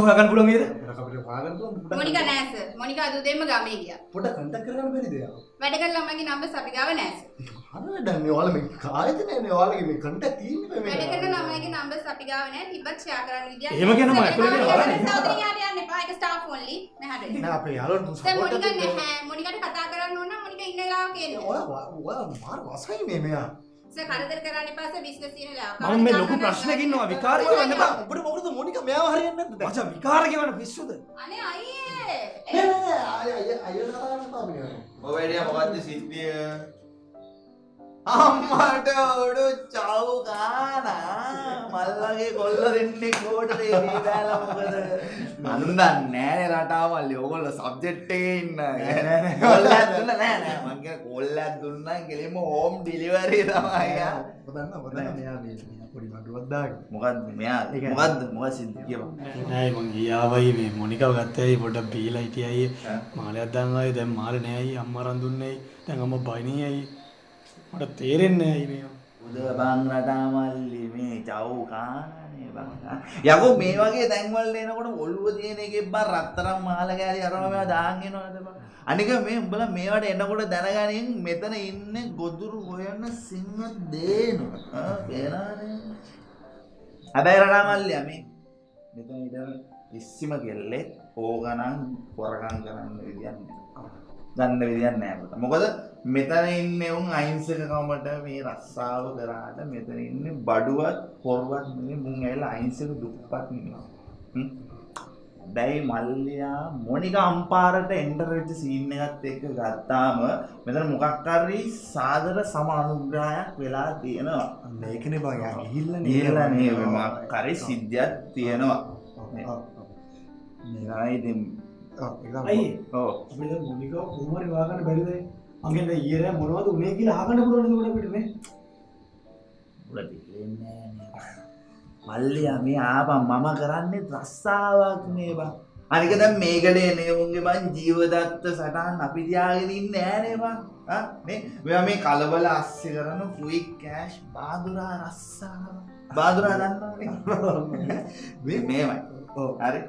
හොයාගන්න පුළුවන් නේද අපිට හොයාගන්න පුළුවන්. මොනිකා නෑ sir. මොනිකා අද උදේම ගමේ ගියා. පොඩ්ඩක් කන්ටැක්ට් කරගන්න බැරිද යා? වැඩ කරන ළමයිගේ නම්බර්ස් අපි ගාව නෑ sir. හරියට මේ ඔයාලා මේ කායතනේ ඔයාලගේ මේ කන්ටැක්ට් තියෙන්නේ මේ. වැඩ කරන ළමයිගේ නම්බර්ස් අපි ගාව නෑ. තිබ්බත් ෂෙයා කරන්න විදියක් එහෙම කියන මම ඇතුලේ සහෝදරයාට යන්න එපා. ඒක ස්ටාෆ් ඔන්ලි. මෙහාට එන්න. නෑ අපේ යාළුවන්ට දැන් සපෝට් මොනිකා එකක් නැහැ. මොනිකාට කතා කරන්න ඕන නම් මොනිකා ඉන්න වෙලාව කියන්නේ. ඔයා මාර වසයි මේ මෙයා. සර් කරදර කරන්න එපා සර් බිස්නස් තියෙන වෙලාව. මම මේ ලොකු ප්‍රශ්නයක් ඉන්නවා විකාර කරන්න එපා ඔබට මොකටද මොනිකා මෙයාව හරියන්නේ නැද්ද? මචං විකාර කියවන පිස්සුද අනේ අයියේ. අයියෝ කතා කරන්න තාම ඔය වැඩිය මොකද්ද සිද්ධිය? අම්මට උඩු චව් ගානා මල්ලගේ කොල්ල දෙන්නේ කොටද මේ බෑලා මොකද? මන් දන්නේ නෑනේ රටාව මල්ලි ඕගොල්ලෝ සබ්ජෙක්ට් එකේ ඉන්න. කොල්ලක් දුන්නා නෑ මං කියන කොල්ලක් දුන්නා කෙලින්ම හෝම් ඩිලිවරි තමයි යා. ඔබ දන්නා මෙයා මේ පොඩි බඩුවක් දාගෙන. මොකද්ද මෙයා මොකද්ද සිද්ධිය කියපන්. නෑ මං ගියාවයි මේ මොනිකව ගත්තයි පොඩ්ඩක් බීලා හිටියයි මාලයක් දාන් ආවේ දැන් මාලේ නෑයි අම්මා අරන් දුන්නේයි දැන් අම්මා බයිනියයි මට තේරෙන්නේ නෑයි මේවා උද බං රටා මල්ලි මේ චව් කානේ බං. යකෝ මේ වගේ තැන් වලට එනකොට ඔළුව තියෙන එකේ බං රත්තරන් මාල කෑලි අරම මේවා දාන් එනවද බං. අනික මේ උඹලා මේවට එනකොට දැනගනින් මෙතන ඉන්නේ ගොදුරු හොයන සිංහ දේනු. පේනවනේ. හැබැයි රටා මල්ලි මේ මෙතන ඉඳන් ඉස්සිම කෙල්ලේ ඕගනම් පොරකම් කරන්න විදියක් නෑ. ගන්න විදියක් නෑ පුතා. මොකද මෙතන ඉන්නේ උන් අහිංසක කමට මේ රස්සාව කරාට මෙතන ඉන්නේ බඩුවත් පොරවත් නෙමෙයි මුන් ඇවිල්ලා අහිංසක දුප්පත් නෙමෙයි. දැයි මල්ලියා මොනිකා අම්පාරට එන්ටර් වෙච්ච සීන් එකත් එක්ක ගත්තාම මෙතන මොකක් හරි සාදර සම අනුග්‍රහයක් වෙලා තියෙනවා. මේකනේ බං යා ගිහිල්ලා ගිහිල්ලා නේ මොකක් හරි සිද්ධියක් තියෙනවා. මේකයි ඉතින් අයියේ ඔව් අපිට දැන් මොනිකව කොහොම හරි හොයාගන්න බැරිද මං දැන් ඊයේ රෑ මොනවද උනේ කියලා අහගන්න පුළුවන් නේද අපිට මේ උඩ දෙන්නේ නෑ මල්ලියා මේ ආපන් මම කරන්නේ රස්සාවක් මේ බං. අනික දැන් මේකනේ නේ උන්ගේ බං ජීවදත්ත සටහන් අපි තියාගෙන ඉන්නේ නෑනේ බං. මේ මෙයා මේ කලබල අස්සේ කරන ෆ්ලුයික් කෑෂ් බාදුරා රස්සාව. බාදුරා දන්නවනේ. මේමයි. ඔව් හරි.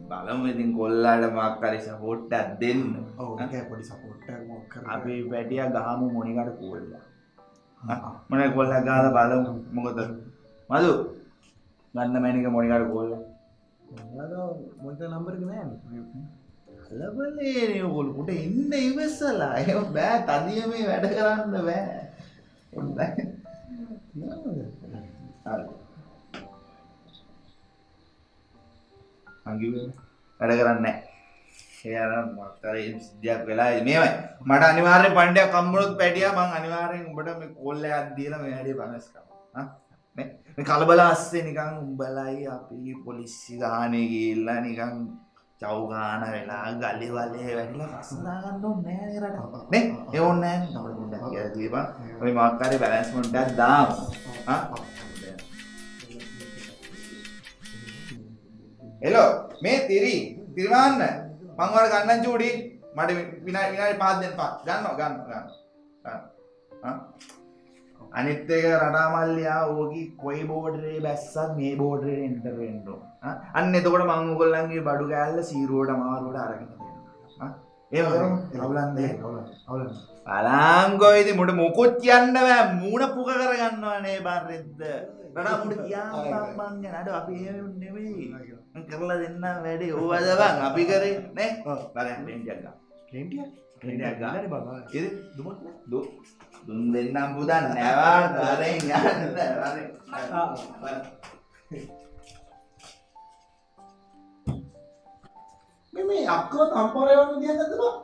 බලමු ඉතින් කොල්ලාට මොකක් හරි සපෝට් එකක් දෙන්න. ඔව් ඒකයි පොඩි සපෝට් එකක් මොකක් කරලා. අපි පැටියා ගහමු මොනිකට කොල්ලා. මොනේ කොල්ලා ගහලා බලමු මොකද? මදු ගන්න මැනික මොනිකට කොල්ලා. ඔයාලා මොකද නම්බර් එක නෑනේ. කලබලේ නේ ඔයගොල්ලෝ උඩ ඉන්න ඉවසලා. එහෙම බෑ තදිය මේ වැඩ කරන්න බෑ. හොඳයි. හරි. අංගිවේ වැඩ කරන්නේ නැහැ. ඒ අර මක්තරේ සිද්ධියක් වෙලා මේවයි. මට අනිවාර්යෙන් පණ්ඩයක් කම්බුනොත් පැටියා මං අනිවාර්යෙන් උඹට මේ කෝල් එකක් දීලා මේ හැටි බනස් කරනවා. නේ මේ කලබල අස්සේ නිකන් උඹලයි අපි පොලිසිය ගානේ ගිහිල්ලා නිකන් චව් ගාන වෙලා ගලි වලේ වැටිලා රස්නා ගන්න ඕනේ නෑ නේ රට නේ ඒ ඕනේ නෑ අපිට පොඩ්ඩක් කියලා දීපන් අපි මාක්කාරේ බැලන්ස් මොඩ්ඩක් දාමු හෙලෝ මේ තිරිමාන්න මං ඔයාලට ගන්නම් චූඩි මට විනාඩි 5 දෙන්න ගන්නවා අනිත් එක රටාමල්ලියා ඕකි කොයි බෝඩරේ බැස්සත් මේ බෝඩරේ එන්ටර් වෙන්න ඕන. අන්න එතකොට මම ඔයගොල්ලන්ගේ බඩු කෑල්ල සීරුවට මාරුවට අරගෙන දෙනවා. එහෙම කරමු. අවුලන්නේ. අලංගෝ ඉතින් මුඩ මොකොත් කියන්න බෑ. මූණ පුක කරගන්නවනේ බාරෙද්ද. රටා මුඩ කියන්නම් මං ගැන අර අපි එහෙම නෙමෙයි. මං කරලා දෙන්න වැඩේ. ඕවද බං අපි කරේ නේ. බලන්න ලේන්ටියක් ගන්න. ලේන්ටියක් ගන්න බං. ඉතින් දුමක් නෑ. දුන් දෙන්නම් පුදන් නැවා කරේ යන්න මේ අක්කව තම්පරේ වන්න දියන්නද බං?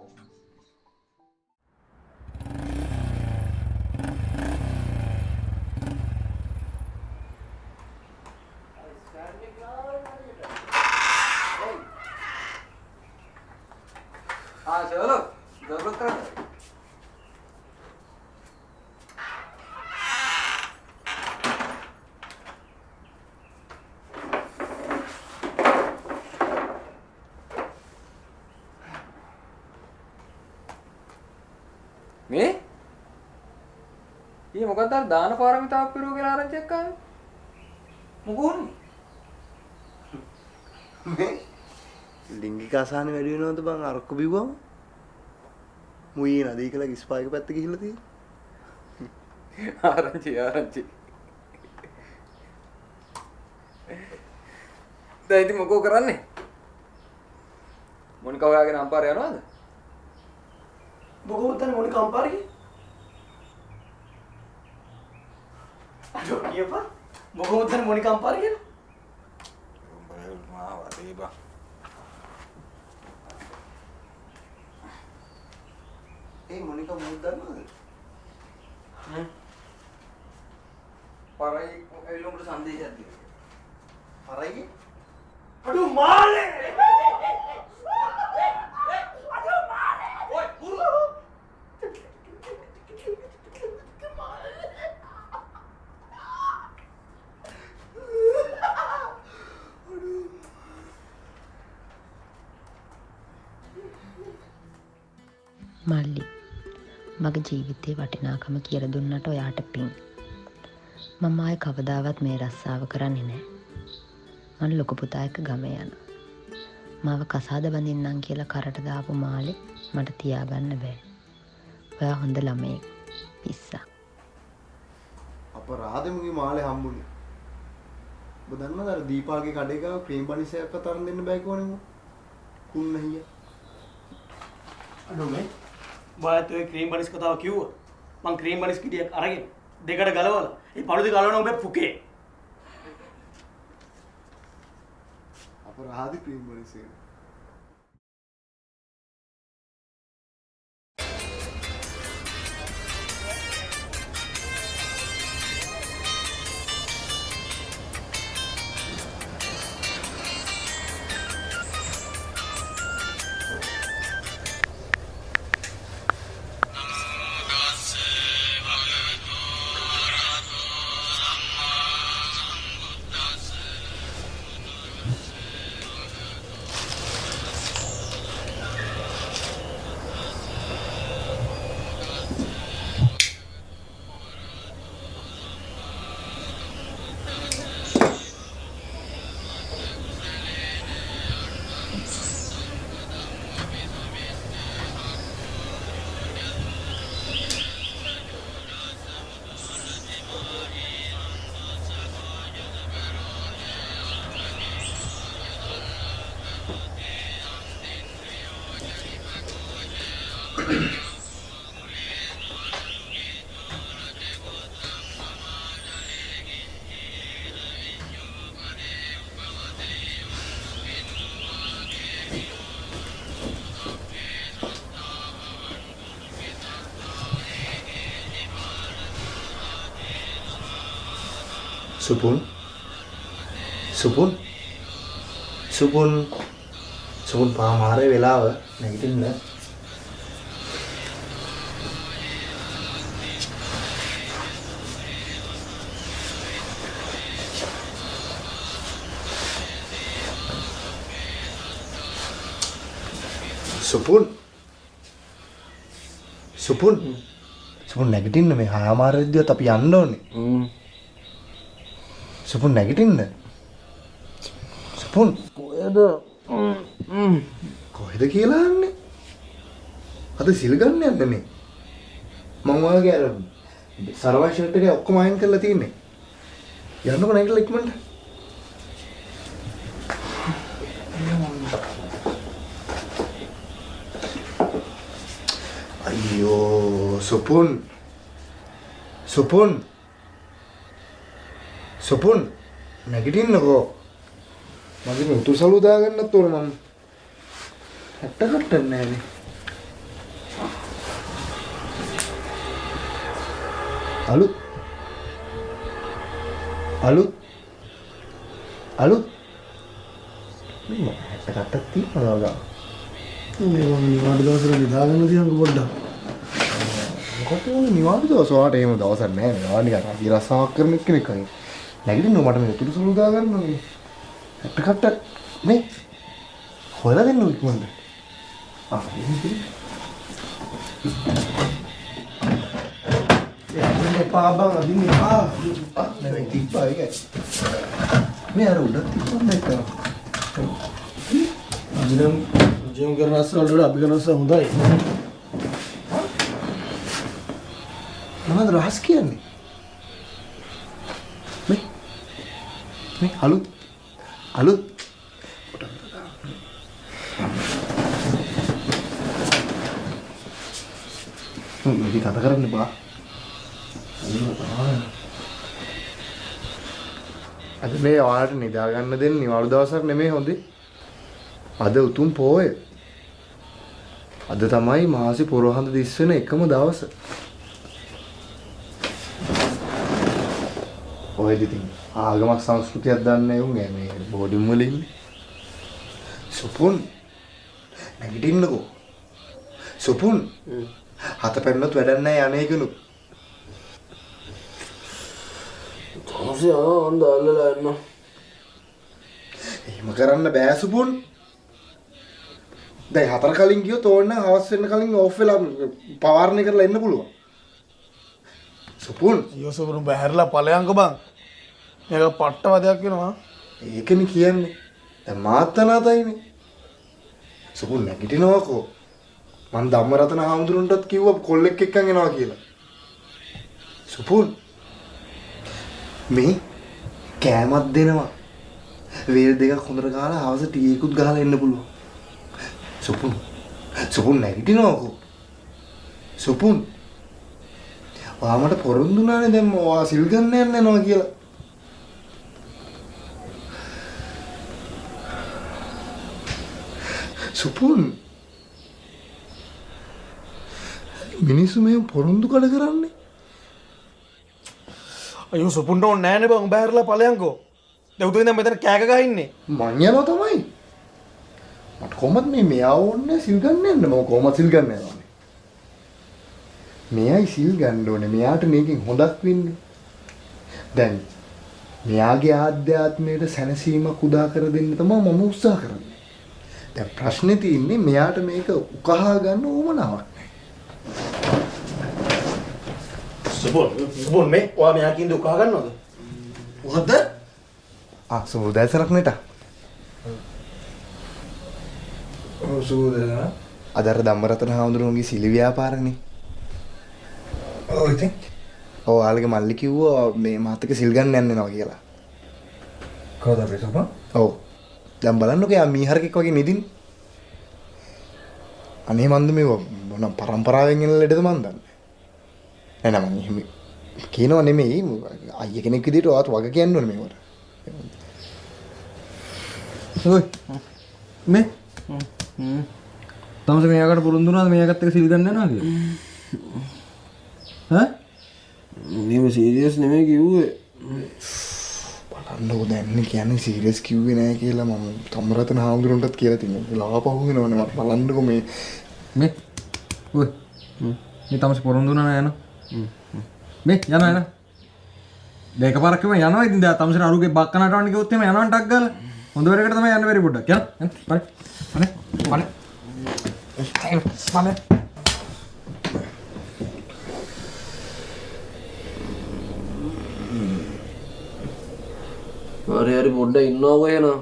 चलो जरूरत कर මේ ඊ මොකක්ද අර දාන පාරමිතාවක් පිරුව කියලා ආරංචියක් ආවේ මොකෝනේ මේ ලිංගික අසහන වැඩි වෙනවද බං අරක්ක බිව්වම? මුයි නදී කියලා කිස්පායක පැත්ත ගිහිල්ලා තියෙන්නේ. ආරංචි. දැන් ඉතින් මොකෝ කරන්නේ? මොනිකා ඔයාගෙන අම්පාර යනවද? මොකෝ උතන මොනිකා අම්පාර ගියේ? අඩෝ කියපන්. මොකෝ උතන මොනිකා අම්පාර ගියේ? මාව දීපන්. ඒ මොනිකා මොකද දන්නවද? පරයි එළුම්ට සංදේශයක් දීලා. පරයි? අඩෝ මාලේ! මල්ලි මගේ ජීවිතේ වටිනාකම කියලා දුන්නට ඔයාට පිං. මම ආයේ කවදාවත් මේ රස්සාව කරන්නේ නැහැ. මම ලොකු පුතා එක්ක ගමේ යනවා. මාව කසාද බඳින්නම් කියලා කරට දාපු මාලේ මට තියාගන්න බෑ. ඔයා හොඳ ළමයෙක්. පිස්සා. අපරාධෙමුගේ මාලේ හම්බුනේ. ඔබ දන්නවද අර දීපාගේ කඩේ ගාව ක්‍රීම් බනිසයක් අතරන් දෙන්න බෑ කිව්වනේ. කුන්නහිය. අඩෝ මේ බායත් ඔය ක්‍රීම් බනිස් කතාව කිව්වා. මං ක්‍රීම් බනිස් කිඩියක් අරගෙන දෙකට ගලවලා ඒ පළුදි ගලවන ඔබේ පුකේ. අපරාධ ක්‍රීම් බනිසෙ. සුපුන් සුපුන් සුපුන් සුපුන් පාමාරේ වෙලාව නැගිටින්න. සුපුන් සුපුන් සුපුන් නැගිටින්න මේ හාමාරෙද්දිවත් අපි යන්න ඕනේ. සුපුන් නැගිටින්න. සුපුන් කොහෙද කියලා යන්නේ? අද සිල් ගන්න යන්නේ නේ. මම ඔයාගේ අර සර්වයි ෂර්ට් එකේ ඔක්කොම අයින් කරලා තියෙන්නේ. යන්නකො නැගිටලා ඉක්මනට. අයියෝ සුපුන් සුපුන් සුපුන් නැගිටින්නකෝ. මගේ මේ උතුරු සලුව දාගන්නත් ඕන මම. හැටකට නෑනේ. අලුත් අලුත් අලුත් මේ හැටකටක් තියෙනවා ගා. මේ මම නිවාඩු දවසට නිදාගන්න තියන්කෝ පොඩ්ඩක්. මොකද නිවාඩු දවස වලට එහෙම දවසක් නෑ නේ. ආ නිකන් අපි රස්සාවක් කරන කෙනෙක් වගේ. නැගිටින්න මට මේ උතුරු සලුව දාගන්න ඕනේ. හැටකටක් මේ හොයලා දෙන්න ඉක්මනට. එපා බං අදින්න එපා. නෑ තිබ්බා ඒක. මේ අර උඩ තිබ්බා නැත්නම්. අදිනම් ජීම් කරන රස්සවලට වඩා අපි කරන රස්ස හොඳයි. මොනවද රහස් කියන්නේ? මේ අලුත් අලුත් මේක කතා කරන්න බා. අද මේ ඔයාලට නිදා ගන්න දෙන්න නිවාඩු දවසක් නෙමෙයි හොඳේ. අද උතුම් පෝය. අද තමයි මාසෙ පොරොහඳ දිස් වෙන එකම දවස. ඔය දිතින් ආගමක් සංස්කෘතියක් දන්නේ උන් මේ බෝඩින් වල ඉන්නේ. සුපුන් නැගිටින්නකෝ. සුපුන් හත පෙන්නත් වැඩක් නැහැ යන්නේකනු. තාමසේ ආන් දාල්ලලා යන්න. එහෙම කරන්න බෑ සුපුන්. දැන් හතර කලින් ගියොත් ඕන්න හවස් වෙන්න කලින් ඕෆ් වෙලා පවාරණය කරලා එන්න පුළුවන්. සුපුන් අයියෝ සුපුන් බහැරලා ඵලයන්කෝ බං. මේක පට්ට වදයක් වෙනවා. ඒකනේ කියන්නේ. දැන් මාත්තනාතයිනේ. සුපුන් නැගිටිනවකෝ. මං ධම්මරතන හාමුදුරන්ටත් කිව්වා කොල්ලෙක් එක්කන් එනවා කියලා. සුපුන් මේ කෑමක් දෙනවා. වේල් දෙකක් හොඳට ගාලා හවස ටී එකකුත් ගහලා එන්න පුළුවන්. සුපුන් සුපුන් නැගිටිනවකෝ. සුපුන් ඔයා මට පොරොන්දු වුණානේ දැන් ඔයා සිල් ගන්න යනවා කියලා. සුපුන් මිනිස්සු මේ පොරොන්දු කඩ කරන්නේ. අයියෝ සුපුන්ට ඕනේ නෑනේ බං බහැරලා ඵලයන්කෝ. දැන් උදේ ඉඳන් මෙතන කෑක ගහ ඉන්නේ. මං යනවා තමයි. මට කොහොමද මෙයා ඕන්නේ සිල් ගන්න යන්න. මම කොහොමද සිල් ගන්න යනවනේ. මෙයයි සිල් ගන්න ඕනේ. මෙයාට මේකෙන් හොදක් වෙන්නේ. දැන් මෙයාගේ ආධ්‍යාත්මයට සැනසීමක් උදා කර දෙන්න තමයි මම උත්සාහ කරන්නේ. දැන් ප්‍රශ්නේ තියෙන්නේ මෙයාට මේක උකහා ගන්න ඕමනාවක් නැහැ. සුපුන් මේ ඔයා මෙයා කින්ද උකහා ගන්නවද? මොකද්ද? සුබෝදෑසනක් නෙට. ඔව් සුබෝදෑසන. අද අර ධම්මරතන හාමුදුරුවන්ගේ සිලි ව්‍යාපාරනේ. ඔව් ඉතින්. ඔව් ආලගේ මල්ලි කිව්වා මේ මාත් එක්ක සිල් ගන්න යන්නවා කියලා. කවදාද සුපුන්? ඔව්. දැන් බලන්නකෝ යා මීහරකෙක් වගේ නිදින්නේ. අනේ මන්ද මේ මොන පරම්පරාවෙන් එන ලෙඩද මන් දන්නේ. නෑ නෑ මම එහෙම කියනව නෙමෙයි අයිය කෙනෙක් විදිහට ඔයාත් වග කියන්න ඕනේ මේවට. ඔයි මේ තමස මෙයාකට පුරුදු වුණාද මෙයාගත් එක්ක සිල් ගන්න යනවා කියලා? ඈ? මේව සීරියස් නෙමෙයි කිව්වේ. අන්නෝ දැන් කියන්නේ සීරියස් කිව්වේ නෑ කියලා මම තම්රතන හාමුදුරන්ටත් කියලා තිබුණා. ලාපහු වෙනවනේ මට බලන්නකො මේ ඔය මේ තමස් පොරොන්දු වුණා යන මේ යන දෙක පාරක් කිව්ව යනවා ඉතින් දැන් තමසර අරුගේ බක්කනට වන්න කිව්වොත් එහෙම යනවා ටක් ගාලා හොඳ වෙරකට තමයි යන්න බැරි පොඩ්ඩක් යන්න බලන්න හරි පොඩ්ඩ ඉන්නවා කොහෙනවා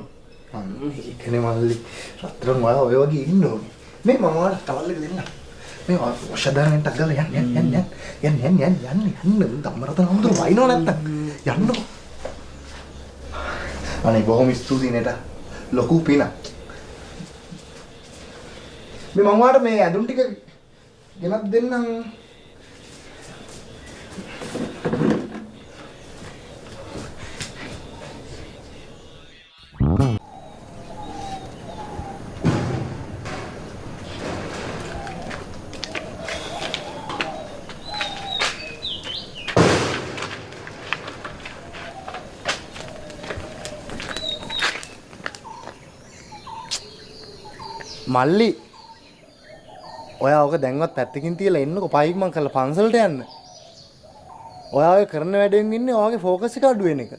ඒකනේ මල්ලි රත්තරන් ඔයා ඔය වගේ ඉන්න ඕනේ. මේ මම ඔයාලට කවල් එක දෙන්නම්. මේ වශදාරෙන්ට අගලා යන්න ධම්මරතන හමුදුර වයින්ව නැත්තම් යන්නකො. අනේ බොහොම ස්තුතියි නේද. ලොකු පිනක්. මේ මම ඔයාලට මේ ඇඳුම් ටික ගෙනත් දෙන්නම්. මල්ලි ඔයා ඔක දැන්වත් පැත්තකින් තියලා ඉන්නකො පයික් මං කරලා පන්සලට යන්න. ඔයා ඔය කරන වැඩෙන් ඉන්නේ ඔයාගේ ફોකස් එක අඩු වෙන එක.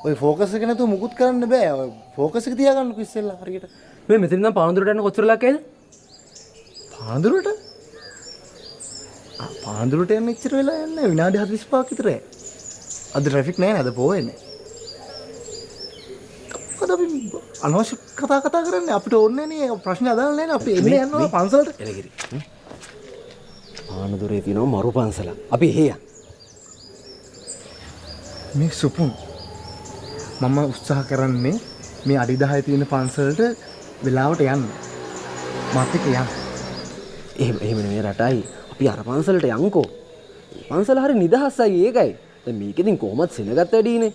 ඔය ફોකස් එක නැතුව මුකුත් කරන්න බෑ. ඔය ફોකස් එක තියාගන්නකො ඉස්සෙල්ලා හරියට. මේ මෙතන ඉඳන් පානදුරට යන්න කොච්චර වෙලාවක් ඇයිද? පානදුරට? පානදුරට යන්න ඉච්චර වෙලා යන්නේ විනාඩි 45ක් විතරයි. අද ට්‍රැෆික් නැහැ නේද පොයන්නේ. අපි අනවශ්‍ය කතා කරන්නේ අපිට ඕනේ නේ ප්‍රශ්න අදාළ නැහැ නේ අපි එන්නේ යනවා පන්සලට එලගිරි පානදුරේ තියෙනවා මරු පන්සල අපි එහෙ යන් මේ සුපුන් මම උත්සාහ කරන්නේ මේ අඩි 10 තියෙන පන්සලට වෙලාවට යන්න මාත් එක්ක යන්න එහෙම නෙමෙයි රටයි අපි අර පන්සලට යන්කෝ පන්සල හරි නිදහසයි ඒකයි දැන් මේකෙදින් කොහොමද සෙනගත් වැඩිනේ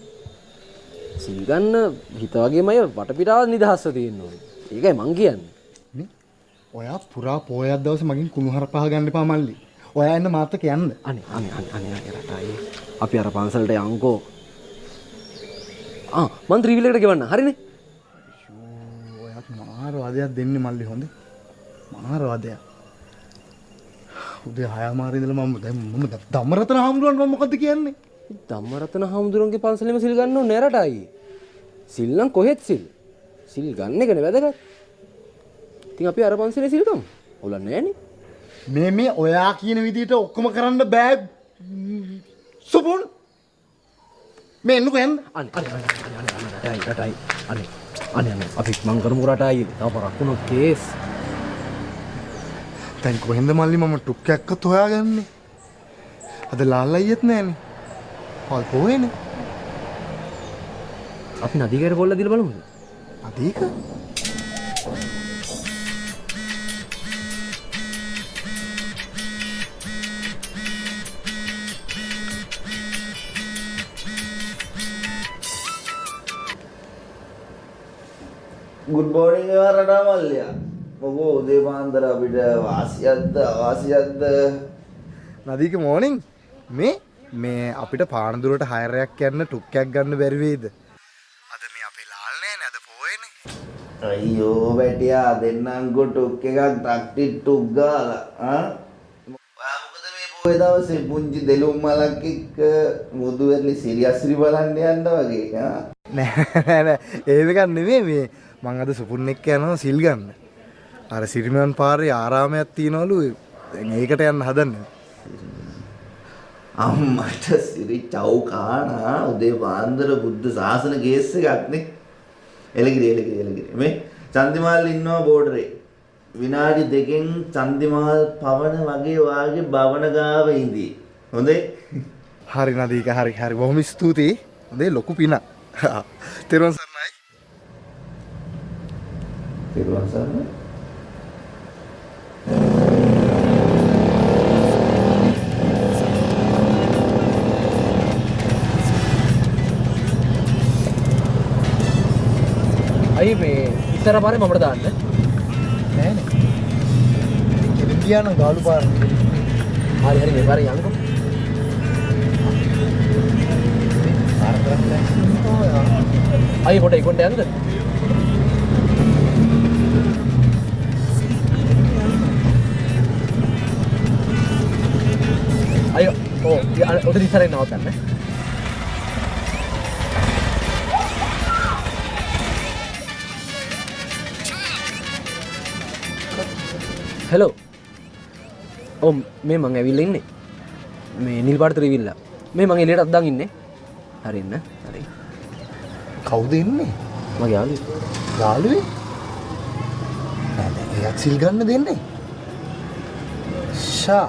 සිල් ගන්න හිත වගේම අය වටපිටාව නිදහස්ව තියෙන්න ඕනේ. ඒකයි මං කියන්නේ. නේ? ඔයා පුරා පොයක් දවසේ මගෙන් කුණුහරුප ගන්න එපා මල්ලි. ඔයා එන්න මාත් එක්ක යන්න. අනේ රටයි. අපි අර පන්සලට යන්කෝ. මං ත්‍රිවිල් එකට ගෙවන්න. හරිනේ? ඔයාත් මාර වදයක් දෙන්නේ මල්ලි හොඳේ. මාර වදයක්. උදේ 6 මාර ඉඳලා මම ධම්මරතන හාමුදුරන්ට මම මොකද්ද කියන්නේ? ධම්මරතන හාමුදුරන්ගේ පන්සලෙම සිල් ගන්න ඕනේ නෑරටයි. සිල් නම් කොහෙත් සිල්. සිල් ගන්න එකනේ වැදගත්. ඉතින් අපි අර පන්සලේ සිල් ගමු. ඔලන්නේ නෑනේ. මේ ඔයා කියන විදිහට ඔක්කොම කරන්න බෑ. සුපුන්. මේ එන්නකෝ යන්න. රටයි. අනේ අපි මං කරමු රටයි. තව පරක් වුණොත් කේස්. දැන් කොහෙන්ද මල්ලි මම ටුක් එකක්වත් හොයාගන්නේ? අද ලාල්ලයියෙත් නෑනේ. හල් කොහෙනේ? අපි නදීකට පොල්ල දීලා බලමුද? නදීක? ගුඩ් මෝර්නිං එවරට මල්ලියා. මොකෝ උදේ පාන්දර අපිට වාසියක්ද අවාසියක්ද? නදීක මෝර්නිං. මේ අපිට පානදුරට හයරයක් යන්න ටුක් එකක් ගන්න බැරි වේද? අද මේ අපේ ලාල් නෑනේ අද පොයේනේ. අයියෝ බැටියා දෙන්නම්කෝ ටුක් එකක් ටක්ටි ටුක් ගාලා ඔයා මොකද මේ පොය දවසේ පුංචි දෙලුම් මලක් එක්ක මුදුවැරලි සිරියස්රි බලන්න යන්න වගේ නෑ ඒක නෙමෙයි මේ මං අද සුපුන් එක්ක යනවා සිල් ගන්න. අර සිරිමන් පාරේ ආරාමයක් තියනවලු දැන් ඒකට යන්න හදන්නේ. අම්මට සිරි චව් කානා උදේ පාන්දර බුද්ධ ශාසන කේස් එකක් නේ. එලගිරි මේ චන්දිමාල් ඉන්නවා බෝඩරේ. විනාඩි 2කින් චන්දිමාල් පවන වගේ වාගේ බවන ගාව ඉඳී. හොඳේ? හරි නදීක හරි බොහොම ස්තුතියි. හොඳේ ලොකු පිනක්. තෙරුවන් සරණයි. තෙරුවන් සරණයි. අයි මේ ඉස්සර පාරේ මමට දාන්න නෑනේ. ඉන්දියානු ගාලු පාර. හරි මේ පාරේ යන්නකො. අයි කොට ඉක්ොන්ට යන්ද අයෝ ඔත දිසරෙන් නවතන්න හෙලෝ ඔව් මේ මං ඇවිල්ලා ඉන්නේ මේ නිල් පාට ත්‍රිවිල්ලා මේ මං එළියට අද්දාන් ඉන්නේ හරි ඉන්න හරි කවුද ඉන්නේ? මගේ යාළුවෙක් යාළුවේ? නෑ නෑ එයාත් සිල් ගන්න දෙන්නේ. ෂා.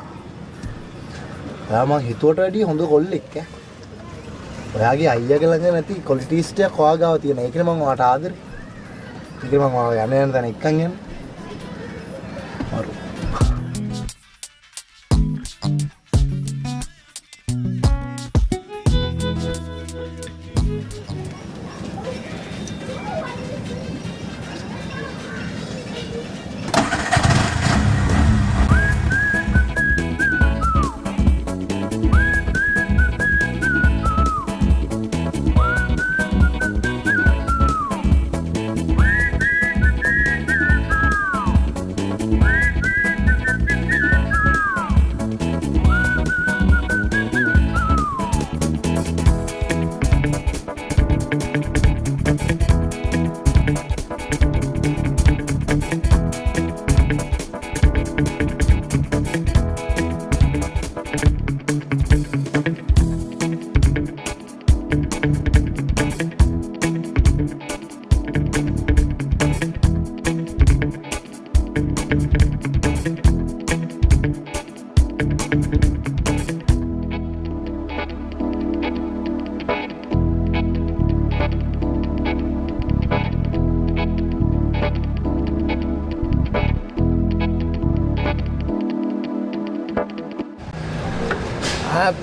එයා මං හිතුවට වැඩිය හොඳ කොල්ලෙක් ඈ. ඔයාගේ අයියාගේ ළඟ නැති ක්වොලිටිස් ටික ඔයා ගාව තියෙන. ඒකනේ මං ඔයාට ආදරේ. ඒකනේ මං ඔයා යන තැන එක්කන් යන්නේ.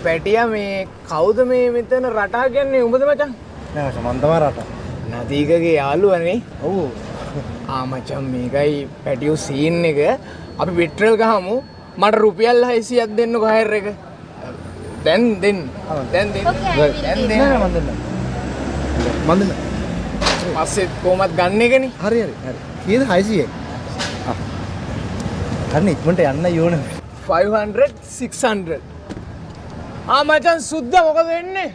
පැටිය මේ කවුද මේ මෙතන රටා කියන්නේ උඹද මචං? නෑ මචං මන් තමයි රට. නදීකගේ යාළුවනේ. ඔව්. මචං මේකයි පැටියෝ සීන් එක. අපි පෙට්‍රල් ගහමු. මට රුපියල් 600ක් දෙන්නකෝ හයර් එක. දැන් දෙන්න. දැන් දෙන්න. දැන් දෙන්න. නෑ මන් දෙන්න. මන් දෙන්න. පස්සේ කොහමත් ගන්න එකනේ. හරි හරි හරි. කීයද 600යි? හරි ඉක්මනට යන්න යෝන. 500 600. මචන් සුද්ද මොකද වෙන්නේ?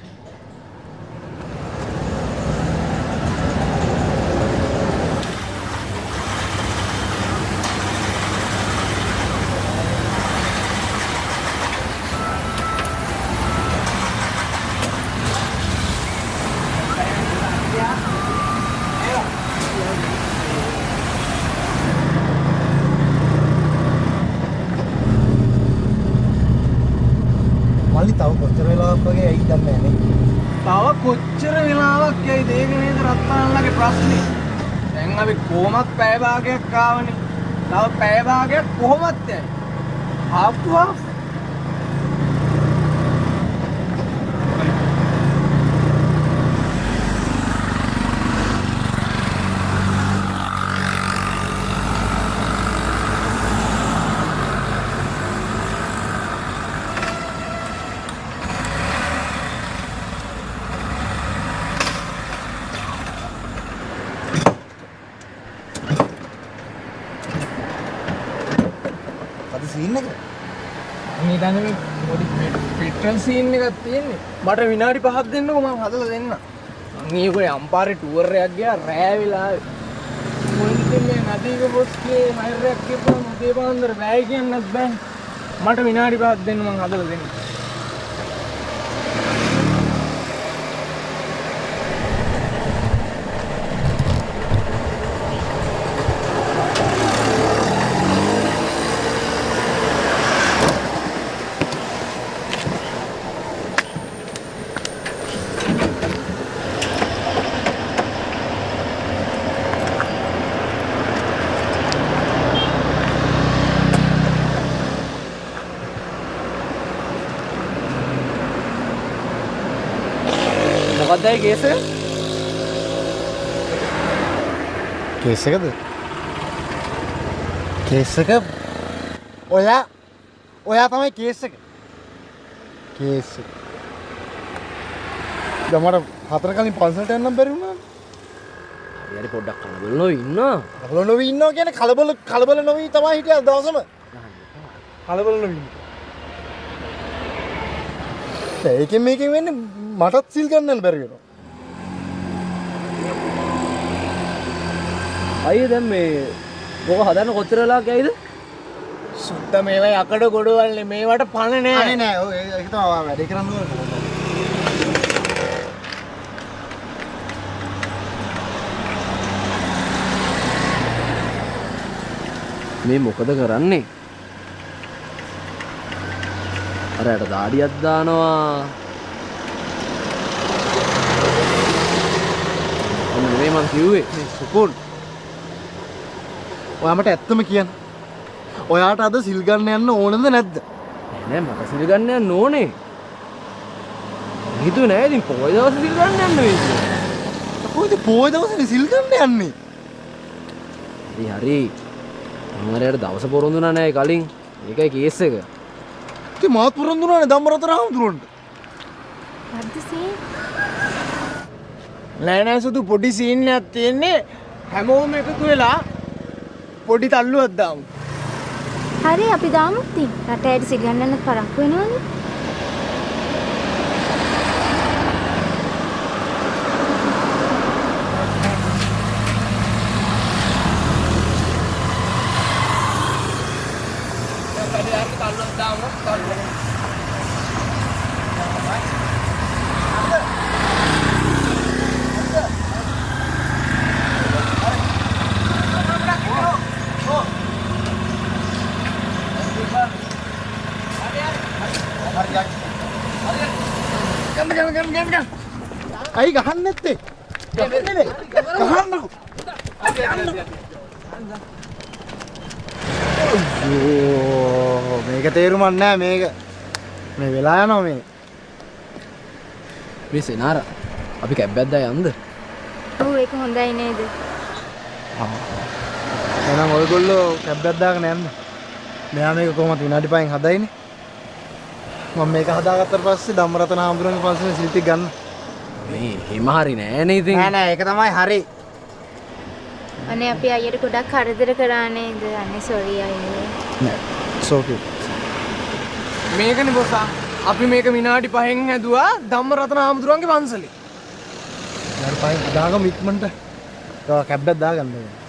මල්ලි තව කොච්චර වෙලාවක් වගේ ඇයි දන්නේ නැහැ නේ. තව කොච්චර වෙලාවක් යයිද ඒක නේද රත්තරන්ලගේ ප්‍රශ්නේ. දැන් අපි කොහොමත් පැය භාගයක් ආවනේ. තව පැය භාගයක් කොහොමත් යයි. half to half. සීන් එක මේ දන්නේ පොඩි පෙට්‍රල් සීන් එකක් තියෙන්නේ. මට විනාඩි 5ක් දෙන්නකෝ මම හදලා දෙන්න. මං ඊයේ අම්පාරේ ටුවර් එකක් ගියා රෑ වෙලාවේ. මොනිටේ මේ නදීක බොස්ගේ හයර් එකක් කියපුවම උදේ පාන්දර බෑ කියන්නත් බෑ. මට විනාඩි 5ක් දෙන්න මං හදලා දෙන්න. මොකක්දයි කේස එක? කේස් එකද? කේස් එක ඔයා තමයි කේස් එක. කේස් එක. දැන් මට 4 කලින් පන්සලට යන්න බැරි වුණා. හරි පොඩ්ඩක් කලබල නොවී ඉන්නවා. කලබල නොවී ඉන්නවා කියන්නේ කලබල නොවී තමයි හිටිය දවසම. කලබල නොවී. ඒකෙන් මේකෙන් වෙන්නේ මටත් සිල් ගන්නන්න බැරි වෙනවා. අයියේ දැන් මේ මොක හදන්න කොච්චර වෙලාවක් ඇයිද? සුද්ද මේවා යකඩ ගොඩවල්නේ මේවට පණ නෑ. අනේ නෑ ඔය ඒක තමයි වැඩේ කරන්න ඕනේ. මේ මොකද කරන්නේ? අරයට දාඩියක් දානවා. මේ මං කිව්වේ මේ සුකුල්. ඔයා මට ඇත්තම කියන්න. ඔයාට අද සිල් ගන්න යන්න ඕනද නැද්ද? නෑ මට සිල් ගන්න යන්න ඕනේ. හිතුවේ නෑ ඉතින් පොය දවස් සිල් ගන්න යන්න වෙයි කියලා. කොයිද පොය දවසේ සිල් ගන්න යන්නේ? හරි. මමරයට දවස පොරොන්දුනා නෑ කලින්. ඒකයි කේස් එක. ඉතින් මාත් පොරොන්දුනානේ ධම්මරතන හාමුදුරන්ට. නෑ සුදු පොඩි සීන් එකක් තියෙන්නේ හැමෝම එකතු වෙලා පොඩි තල්ලුවක් දාමු. හරි අපි දාමු ඉතින්. රටයට සිල් ගන්නන්න පරක්කු වෙනවනේ. අයි ගහන්න නැත්තේ. ගහන්නේ ගහන්නකො. අයියෝ මේක තේරුමක් නෑ මේක. මේ වෙලා යනවා මේ. මේ සෙනාර අපි කැබ් එකක් දා යන්නද? ඔව් ඒක හොඳයි නේද? එහෙනම් ඔයගොල්ලෝ කැබ් එකක් දාගෙන යන්න. මෙයා මේක කොහොමද විනාඩි 5න් හදයිනේ. මම මේක හදාගත්තට පස්සේ ධම්මරතන හාමුදුරන්ගේ පන්සලේ සිල් ටික ගන්න. මේ හිම හරි නෑනේ ඉතින්. නෑ ඒක තමයි හරි. අනේ අපි අයියට ගොඩක් කරදර කරා නේද? අනේ සෝරි අයියේ. නෑ සෝකේ. මේකනේ බොසා. අපි මේක විනාඩි 5න් හැදුවා ධම්මරතන හාමුදුරන්ගේ පන්සලේ. විනාඩි 5න් හදාගමු ඉක්මනට. තව කැබ් එකක් දාගන්න ඕනේ.